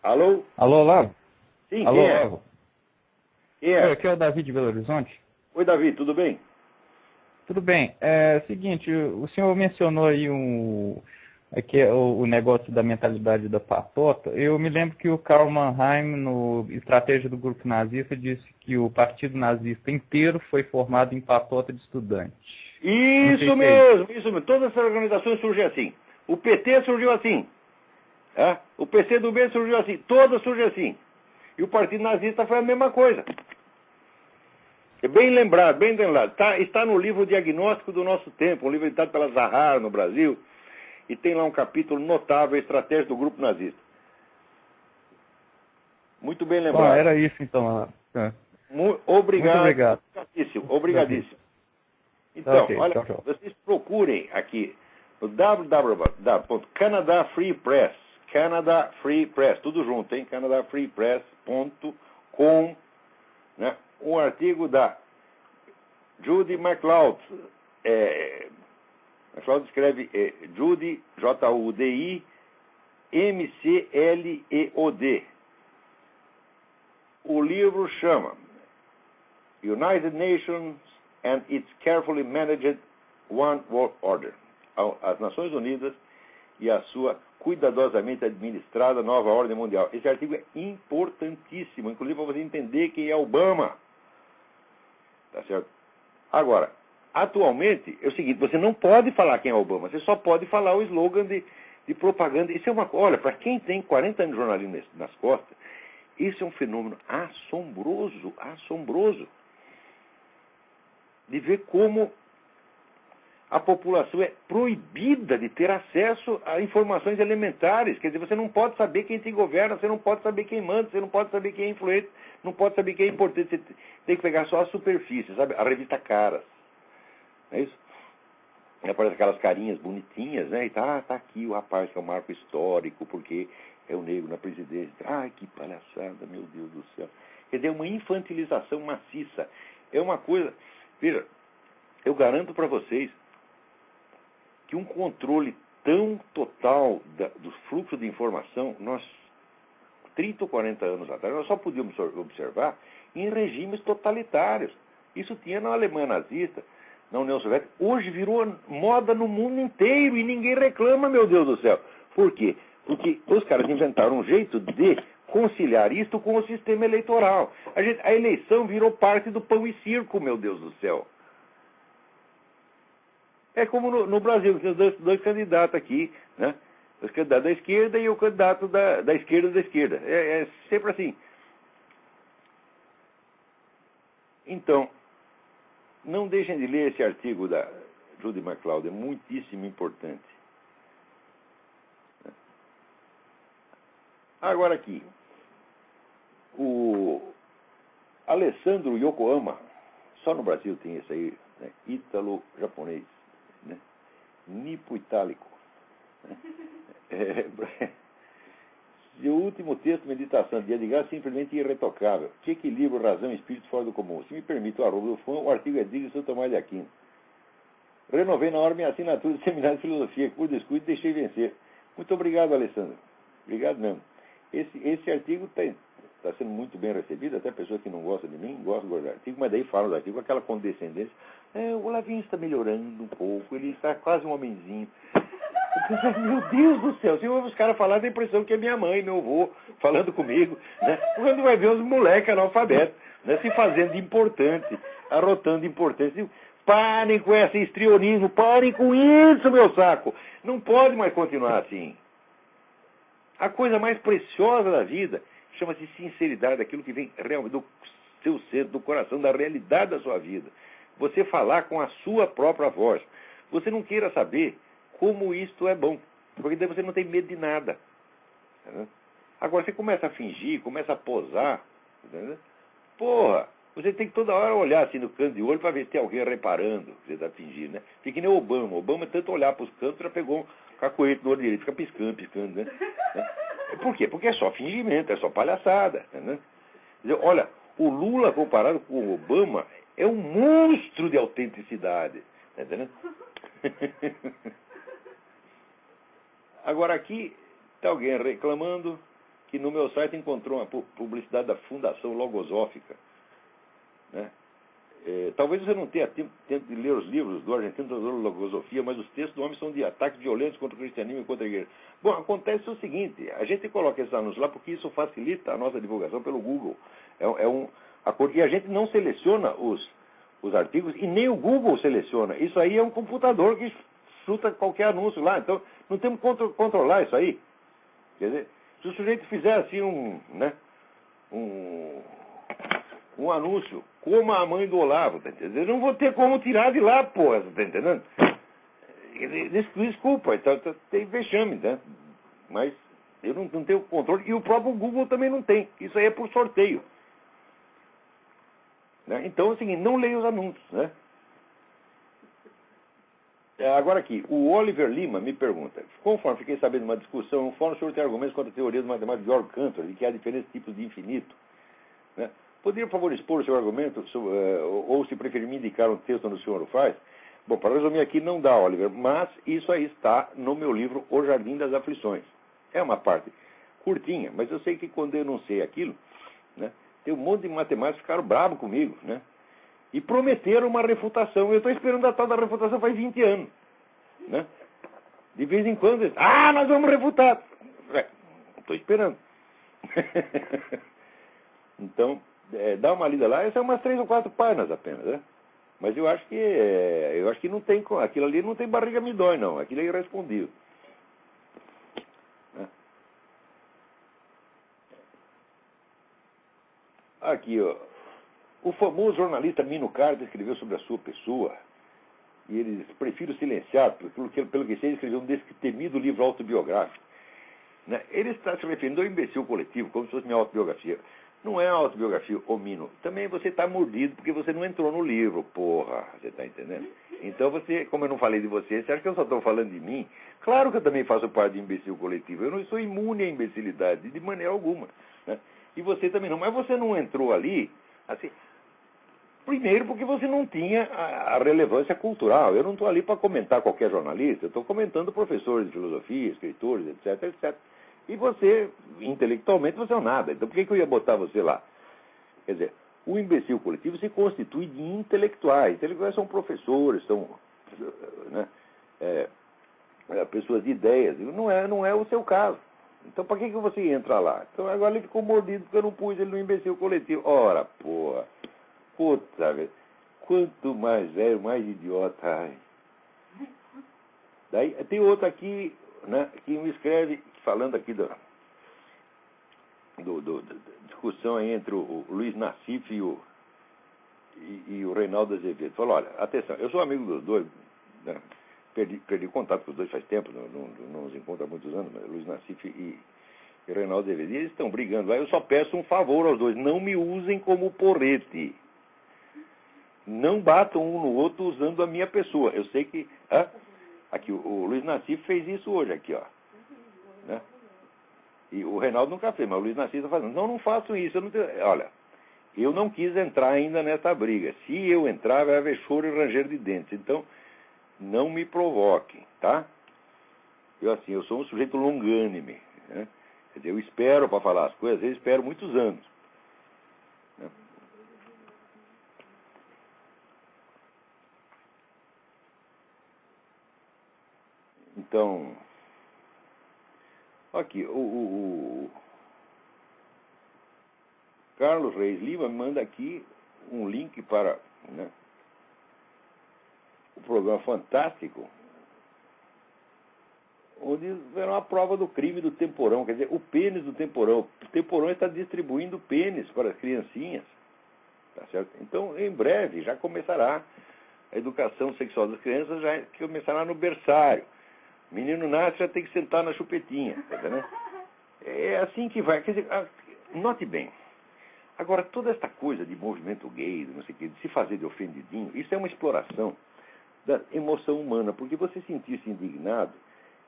Alô? Alô, Olavo? Sim, alô, quem é? Olavo? Quem é? Aqui é o Davi de Belo Horizonte. Oi, Davi, tudo bem? Tudo bem. É o seguinte, o senhor mencionou aí aqui o negócio da mentalidade da patota. Eu me lembro que o Karl Mannheim, no Estratégia do Grupo Nazista, disse que o partido nazista inteiro foi formado em patota de estudantes. Isso mesmo. Todas essas organizações surgem assim. O PT surgiu assim. O PCdoB surgiu assim. Todas surgem assim. E o partido nazista foi a mesma coisa. É bem lembrado, bem lembrado. Está no livro Diagnóstico do Nosso Tempo, um livro editado pela Zahar no Brasil, e tem lá um capítulo notável, Estratégia do Grupo Nazista. Muito bem lembrado. Era isso então. Obrigado. Muito obrigado. Obrigadíssimo. Então, okay, olha, vocês procurem aqui no Canada Free Press, tudo junto, hein? canadafreepress.com, né? Um artigo da Judy MacLeod. MacLeod escreve Judy, Judi, McLeod. O livro chama United Nations and its Carefully Managed One World Order. às Nações Unidas e a sua cuidadosamente administrada nova ordem mundial. Esse artigo é importantíssimo, inclusive para você entender quem é Obama. Tá certo? Agora, atualmente, é o seguinte, você não pode falar quem é Obama, você só pode falar o slogan de propaganda. Isso é uma coisa, olha, para quem tem 40 anos de jornalismo nas costas, isso é um fenômeno assombroso, assombroso, de ver como a população é proibida de ter acesso a informações elementares. Quer dizer, você não pode saber quem te governa, você não pode saber quem manda, você não pode saber quem é influente, não pode saber quem é importante. Você tem que pegar só a superfície, sabe? A revista Caras. Não é isso? E aparece aquelas carinhas bonitinhas, né? E tá aqui o rapaz que é um marco histórico, porque é o negro na presidência. Ai, que palhaçada, meu Deus do céu. Quer dizer, é uma infantilização maciça. É uma coisa... Veja, eu garanto para vocês que um controle tão total do fluxo de informação, nós, 30 ou 40 anos atrás, nós só podíamos observar em regimes totalitários. Isso tinha na Alemanha nazista, na União Soviética. Hoje virou moda no mundo inteiro e ninguém reclama, meu Deus do céu. Por quê? Porque os caras inventaram um jeito de conciliar isto com o sistema eleitoral. A eleição virou parte do pão e circo, meu Deus do céu. É como no Brasil, que tem os dois candidatos aqui, né? Os candidatos da esquerda e o candidato da esquerda da esquerda. É sempre assim. Então, não deixem de ler esse artigo da Judy MacLeod, é muitíssimo importante. Agora aqui, o Alessandro Yokohama, só no Brasil tem esse aí, né? Ítalo-japonês, né? Nipo-itálico. Né? Seu último texto, Meditação de Edgar, simplesmente irretocável. Que equilíbrio, razão e espírito fora do comum. Se me permite o arroba do fã, o artigo é digno de São Tomás de Aquino. Renovei na hora minha assinatura do Seminário de Filosofia, que por descuido deixei vencer. Muito obrigado, Alessandro. Obrigado mesmo. Esse artigo está sendo muito bem recebido, até pessoas que não gostam de mim gostam do artigo, mas daí falam do artigo com aquela condescendência. O Olavinho está melhorando um pouco, ele está quase um homenzinho. Meu Deus do céu, se ouve os caras falar, dá a impressão que é minha mãe, meu avô, falando comigo, né? Quando vai ver os moleques analfabetos, né? Se fazendo de importante, arrotando importante. Parem com esse histrionismo, parem com isso, meu saco. Não pode mais continuar assim. A coisa mais preciosa da vida chama-se sinceridade, aquilo que vem realmente do seu ser, do coração, da realidade da sua vida. Você falar com a sua própria voz. Você não queira saber como isto é bom, porque daí você não tem medo de nada. Entendeu? Agora você começa a fingir, começa a posar, entendeu? Porra, você tem que toda hora olhar assim no canto de olho para ver se tem alguém reparando que você está fingindo, né? Fica que nem o Obama. O Obama, tanto olhar para os cantos, já pegou um cacoete no olho direito, fica piscando, né? Por quê? Porque é só fingimento, é só palhaçada, entendeu? Olha, o Lula comparado com o Obama é um monstro de autenticidade, entendeu? Agora aqui está alguém reclamando que no meu site encontrou uma publicidade da Fundação Logosófica. Né? Talvez você não tenha tempo de ler os livros do argentino da Logosofia, mas os textos do homem são de ataques violentos contra o cristianismo e contra a igreja. Bom, acontece o seguinte, a gente coloca esses anúncios lá porque isso facilita a nossa divulgação pelo Google. E a gente não seleciona os artigos e nem o Google seleciona. Isso aí é um computador que chuta qualquer anúncio lá. Então, não temos que controlar isso aí. Quer dizer, se o sujeito fizer assim um anúncio, como a mãe do Olavo, tá entendendo? Eu não vou ter como tirar de lá, porra, tá entendendo? Desculpa, tem vexame, né? Mas eu não tenho controle, e o próprio Google também não tem. Isso aí é por sorteio. Né? Então é o seguinte, não leia os anúncios, né? Agora aqui, o Oliver Lima me pergunta, conforme fiquei sabendo de uma discussão, o senhor tem argumentos contra a teoria do matemático de Georg Cantor, de que há diferentes tipos de infinito. Né? Poderia, por favor, expor o seu argumento, ou se preferir me indicar um texto onde o senhor o faz? Bom, para resumir aqui, não dá, Oliver, mas isso aí está no meu livro O Jardim das Aflições. É uma parte curtinha, mas eu sei que quando eu não sei aquilo, né, tem um monte de matemáticos que ficaram bravos comigo, né? E prometeram uma refutação. Eu estou esperando a tal da refutação faz 20 anos. Né? De vez em quando, nós vamos refutar. Estou esperando. Então, dá uma lida lá, são umas 3 ou 4 páginas apenas, né? Mas eu acho que não tem, aquilo ali não tem barriga me dói, não. Aquilo é irrespondível. Aqui, ó. O famoso jornalista Mino Carter escreveu sobre a sua pessoa. E ele diz, prefiro silenciar, pelo que sei, ele escreveu um temido livro autobiográfico. Né? Ele está se referindo ao imbecil coletivo, como se fosse minha autobiografia. Não é uma autobiografia, ô Mino. Também você está mordido porque você não entrou no livro, porra. Você está entendendo? Então você, como eu não falei de você acha que eu só estou falando de mim? Claro que eu também faço parte do imbecil coletivo. Eu não sou imune à imbecilidade, de maneira alguma. Né? E você também não. Mas você não entrou ali, assim... Primeiro porque você não tinha a relevância cultural. Eu não estou ali para comentar qualquer jornalista, eu estou comentando professores de filosofia, escritores, etc, etc. E você, intelectualmente, você é nada. Então por que eu ia botar você lá? Quer dizer, o imbecil coletivo se constitui de intelectuais. Intelectuais são professores, são pessoas de ideias. Não é o seu caso. Então para que você entra lá? Então agora ele ficou mordido porque eu não pus ele no imbecil coletivo. Ora, porra. Puta, velho. Quanto mais velho, mais idiota. Ai. Daí tem outro aqui, né, que me escreve, falando aqui da discussão aí entre o Luiz Nassif e o Reinaldo Azevedo. Falou, olha, atenção, eu sou amigo dos dois, né, perdi contato com os dois faz tempo, não nos encontro há muitos anos, mas Luiz Nassif e Reinaldo Azevedo, e eles estão brigando lá. Eu só peço um favor aos dois, não me usem como porrete. Não batam um no outro usando a minha pessoa. Eu sei que... Aqui, o Luiz Nassif fez isso hoje, aqui, ó. Né? E o Reinaldo nunca fez, mas o Luiz Nassif está fazendo. Não façam isso. Olha, eu não quis entrar ainda nessa briga. Se eu entrar, vai haver choro e ranger de dentes. Então, não me provoquem, tá? Eu sou um sujeito longânime. Né? Quer dizer, eu espero para falar as coisas, eu espero muitos anos. Né? Então, aqui, o Carlos Reis Lima manda aqui um link para, né, o programa fantástico, onde era uma prova do crime do Temporão, quer dizer, o pênis do Temporão. O Temporão está distribuindo pênis para as criancinhas, tá certo? Então, em breve, já começará a educação sexual das crianças, já começará no berçário. O menino nasce, já tem que sentar na chupetinha, tá entendendo? É assim que vai. Quer dizer, note bem. Agora, toda esta coisa de movimento gay, não sei o quê, de se fazer de ofendidinho, isso é uma exploração da emoção humana, porque você sentir-se indignado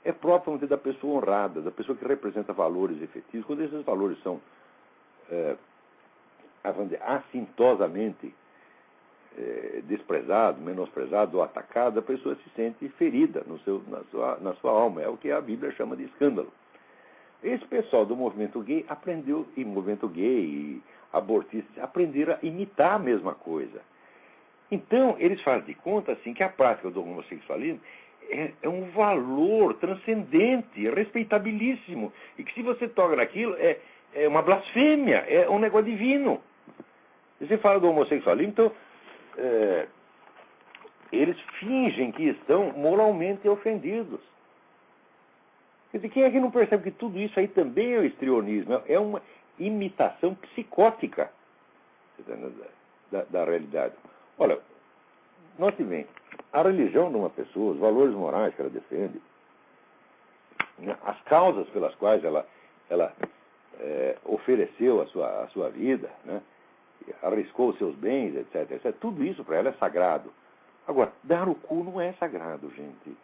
é próprio da pessoa honrada, da pessoa que representa valores efetivos. Quando esses valores são assintosamente desprezado, menosprezado ou atacado, a pessoa se sente ferida na sua alma. É o que a Bíblia chama de escândalo. Esse pessoal do movimento gay aprendeu, e movimento gay, e abortistas, aprenderam a imitar a mesma coisa. Então, eles fazem de conta assim, que a prática do homossexualismo é um valor transcendente, respeitabilíssimo, e que se você toca naquilo, é uma blasfêmia, é um negócio divino. Você fala do homossexualismo, então eles fingem que estão moralmente ofendidos. Quer dizer, quem é que não percebe que tudo isso aí também é o histrionismo? É uma imitação psicótica da realidade. Olha, note bem, a religião de uma pessoa, os valores morais que ela defende, né, as causas pelas quais ela ofereceu a sua vida, né, arriscou os seus bens, etc, etc. Tudo isso para ela é sagrado. Agora, dar o cu não é sagrado, gente.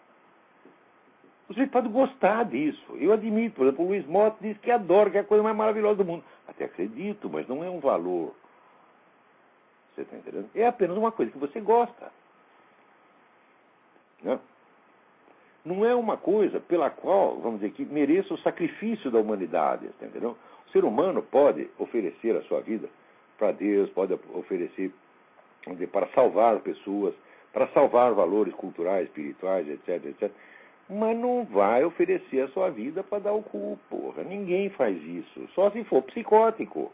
Você pode gostar disso. Eu admito, por exemplo, o Luiz Mota diz que adora, que é a coisa mais maravilhosa do mundo. Até acredito, mas não é um valor. Você está entendendo? É apenas uma coisa que você gosta. Não é uma coisa pela qual, vamos dizer, que mereça o sacrifício da humanidade. Está entendendo? O ser humano pode oferecer a sua vida para Deus, pode oferecer, vamos dizer, para salvar pessoas, para salvar valores culturais, espirituais, etc, etc. Mas não vai oferecer a sua vida para dar o cu, porra. Ninguém faz isso. Só se for psicótico.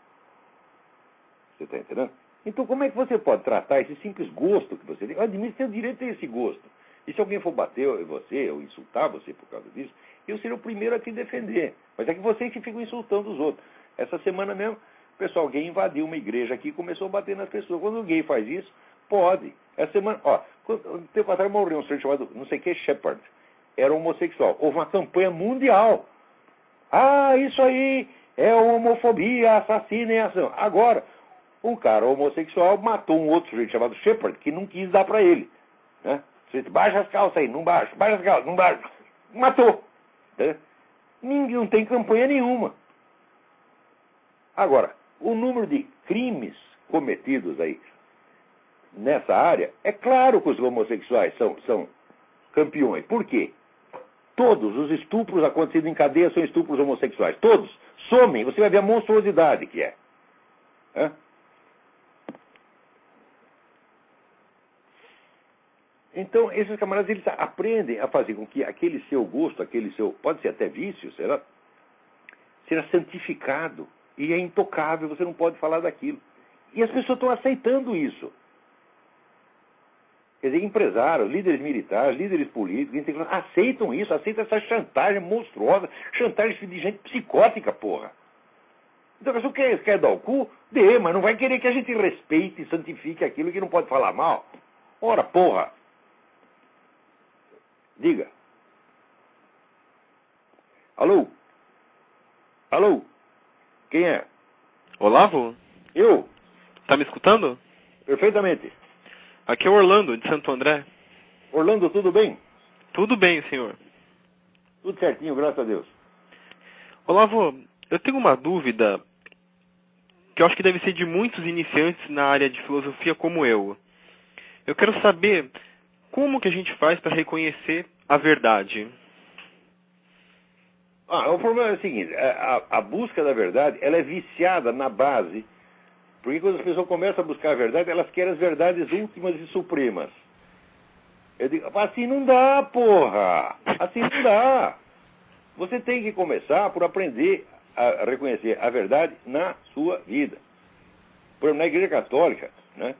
Você está entendendo? Então como é que você pode tratar esse simples gosto que você tem? Eu admito que tem o direito a ter esse gosto. E se alguém for bater em você ou insultar você por causa disso, eu serei o primeiro a te defender. Mas é que vocês que ficam insultando os outros. Essa semana mesmo, o pessoal gay invadiu uma igreja aqui e começou a bater nas pessoas. Quando o gay faz isso, pode. Essa semana, um tempo atrás morreu um sujeito chamado, não sei o que, Shepard. Era homossexual. Houve uma campanha mundial. Ah, isso aí é homofobia, assassina em ação. Agora, um cara homossexual matou um outro sujeito chamado Shepard, que não quis dar para ele. Né? Baixa as calças aí, não baixa. Baixa as calças, não baixa. Matou. Né? Ninguém, não tem campanha nenhuma. Agora, o número de crimes cometidos aí nessa área, é claro que os homossexuais são campeões. Por quê? Todos os estupros acontecidos em cadeia são estupros homossexuais. Todos. Somem. Você vai ver a monstruosidade que é. Hã? Então, esses camaradas, eles aprendem a fazer com que aquele seu gosto, aquele seu, pode ser até vício, será santificado e é intocável, você não pode falar daquilo. E as pessoas estão aceitando isso. Quer dizer, empresários, líderes militares, líderes políticos, aceitam isso, aceitam essa chantagem monstruosa, chantagem de gente psicótica, porra. Então, se você quer dar o cu, dê, mas não vai querer que a gente respeite e santifique aquilo que não pode falar mal. Ora, porra. Diga. Alô? Alô? Quem é? Olavo? Eu? Tá me escutando? Perfeitamente. Aqui é o Orlando, de Santo André. Orlando, tudo bem? Tudo bem, senhor. Tudo certinho, graças a Deus. Olavo, eu tenho uma dúvida que eu acho que deve ser de muitos iniciantes na área de filosofia como eu. Eu quero saber como que a gente faz para reconhecer a verdade. O problema é o seguinte, a busca da verdade, ela é viciada na base, porque quando as pessoas começam a buscar a verdade, elas querem as verdades últimas e supremas. Eu digo, assim não dá, porra! Assim não dá! Você tem que começar por aprender a reconhecer a verdade na sua vida. Por exemplo, na Igreja Católica, né?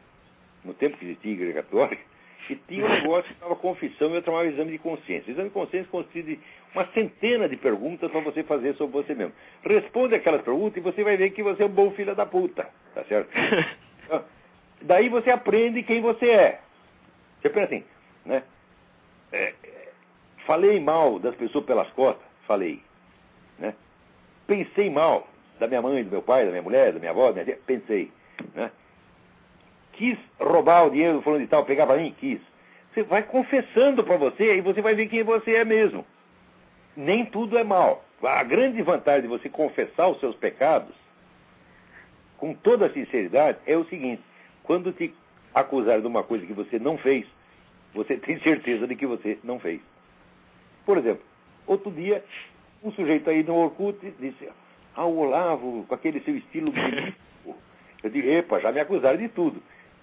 No tempo que existia a Igreja Católica, e tinha um negócio que chamava confissão e outro chamava exame de consciência. O exame de consciência consiste de uma centena de perguntas para você fazer sobre você mesmo. Responde aquelas perguntas e você vai ver que você é um bom filho da puta. Tá certo? Daí você aprende quem você é. Você pensa assim, né? Falei mal das pessoas pelas costas? Falei. Né? Pensei mal da minha mãe, do meu pai, da minha mulher, da minha avó, da minha tia? Pensei. Né? Quis roubar o dinheiro do fulano de tal, pegar para mim? Quis. Você vai confessando para você e você vai ver quem você é mesmo. Nem tudo é mal. A grande vantagem de você confessar os seus pecados, com toda a sinceridade, é o seguinte: quando te acusar de uma coisa que você não fez, você tem certeza de que você não fez. Por exemplo, outro dia, um sujeito aí no Orkut disse: o Olavo, com aquele seu estilo melífluo. Eu digo: epa, já me acusaram de tudo.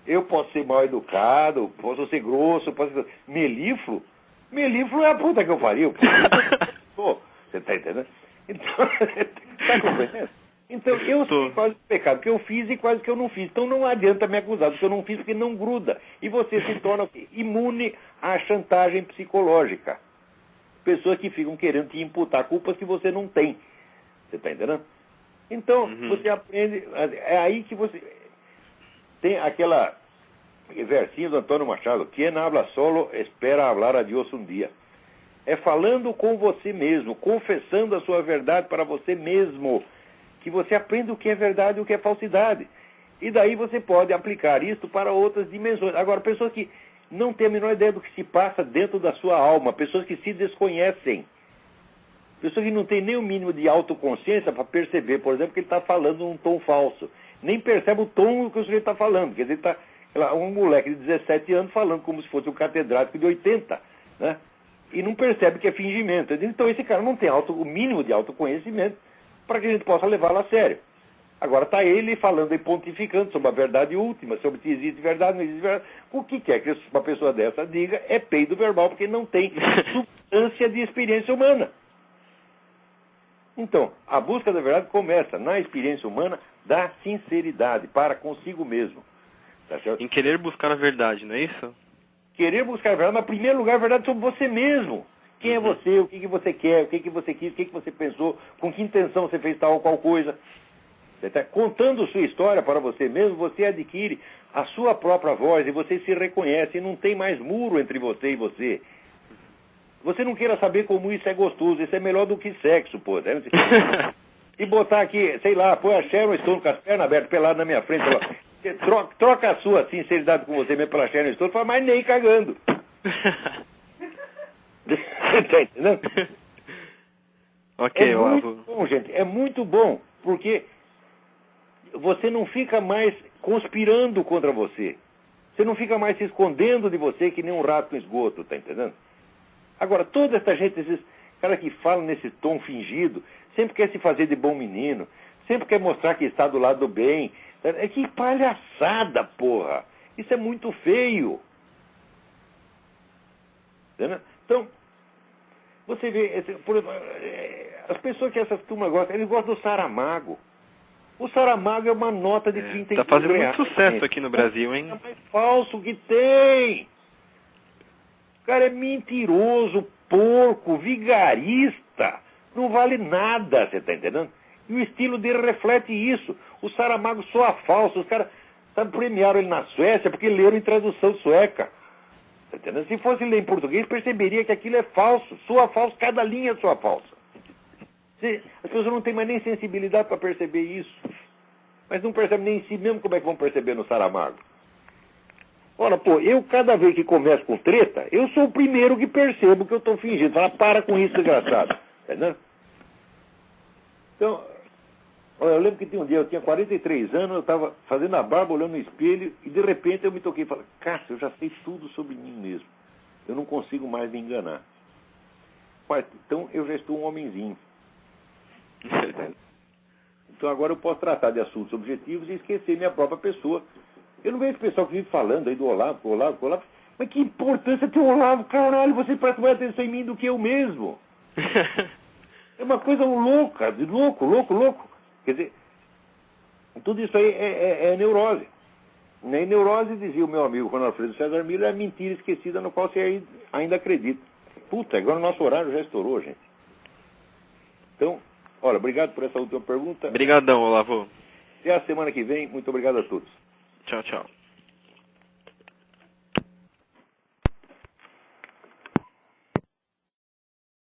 Eu posso ser mal educado, posso ser grosso, posso ser... Melífluo? Melífluo é a puta que eu faria. Você está entendendo? Então, está compreendendo? Então, eu sei quase o pecado que eu fiz e quase que eu não fiz. Então, não adianta me acusar do que eu não fiz, porque não gruda. E você se torna imune à chantagem psicológica. Pessoas que ficam querendo te imputar culpas que você não tem. Você está entendendo? Então, você aprende... É aí que você... Tem aquela versinho do Antônio Machado: quem habla solo espera hablar a Dios um dia. É falando com você mesmo, confessando a sua verdade para você mesmo, que você aprende o que é verdade e o que é falsidade. E daí você pode aplicar isso para outras dimensões. Agora, pessoas que não têm a menor ideia do que se passa dentro da sua alma, pessoas que se desconhecem, pessoas que não têm nem o mínimo de autoconsciência para perceber, por exemplo, que ele está falando num tom falso. Nem percebe o tom que o sujeito está falando. Quer dizer, está um moleque de 17 anos falando como se fosse um catedrático de 80, né? E não percebe que é fingimento. Então esse cara não tem o mínimo de autoconhecimento para que a gente possa levá-lo a sério. Agora está ele falando e pontificando sobre a verdade última, sobre se existe verdade, não existe verdade. O que quer que uma pessoa dessa diga é peido verbal, porque não tem substância de experiência humana. Então, a busca da verdade começa na experiência humana da sinceridade, para consigo mesmo. Tá certo? Em querer buscar a verdade, não é isso? Querer buscar a verdade, mas em primeiro lugar a verdade sobre você mesmo. Quem é você, o que você quer, o que você quis, o que você pensou, com que intenção você fez tal ou qual coisa. Você está contando sua história para você mesmo, você adquire a sua própria voz e você se reconhece, e não tem mais muro entre você e você. Você não queira saber como isso é gostoso, isso é melhor do que sexo, pô. E botar aqui, sei lá, põe a Sharon Stone com as pernas abertas, pelado na minha frente, troca a sua sinceridade com você mesmo pela Sharon Stone, fala, mas nem cagando. Tá entendendo? Ok, é muito bom, gente, é muito bom, porque você não fica mais conspirando contra você. Você não fica mais se escondendo de você que nem um rato no esgoto, tá entendendo? Agora, toda essa gente, esses caras que falam nesse tom fingido, sempre quer se fazer de bom menino, sempre quer mostrar que está do lado do bem. É que palhaçada, porra! Isso é muito feio. Entendeu? Então, você vê, por exemplo, as pessoas que essas turmas gostam, eles gostam do Saramago. O Saramago é uma nota de 30 Está fazendo reais, muito sucesso gente. aqui no Brasil, hein? É o mais falso que tem. O cara é mentiroso, porco, vigarista. Não vale nada, você está entendendo? E o estilo dele reflete isso. O Saramago soa falso. Os caras premiaram ele na Suécia porque leram em tradução sueca. Tá entendendo? Se fosse ler em português, perceberia que aquilo é falso. Soa falso, cada linha soa falsa. As pessoas não têm mais nem sensibilidade para perceber isso. Mas não percebem nem em si mesmo como é que vão perceber no Saramago. Ora, pô, eu cada vez que começo com treta, eu sou o primeiro que percebo que eu estou fingindo. Fala, para com isso, desgraçado. Entendeu? Então, eu lembro que tinha um dia, eu tinha 43 anos, eu estava fazendo a barba, olhando no espelho, e de repente eu me toquei e falei, Cássio, eu já sei tudo sobre mim mesmo. Eu não consigo mais me enganar. Mas, então eu já estou um homenzinho. Então agora eu posso tratar de assuntos objetivos e esquecer minha própria pessoa. Eu não vejo o pessoal que vive falando aí do Olavo. Mas que importância tem o Olavo, caralho, você presta mais atenção em mim do que eu mesmo. É uma coisa louca, de louco. Quer dizer, tudo isso aí é neurose. Nem neurose, dizia o meu amigo Ronaldo Alfredo César Miller, é mentira esquecida no qual você ainda acredita. Puta, agora o nosso horário já estourou, gente. Então, olha, obrigado por essa última pergunta. Obrigadão, Olavo. Até a semana que vem. Muito obrigado a todos. Tchau, tchau.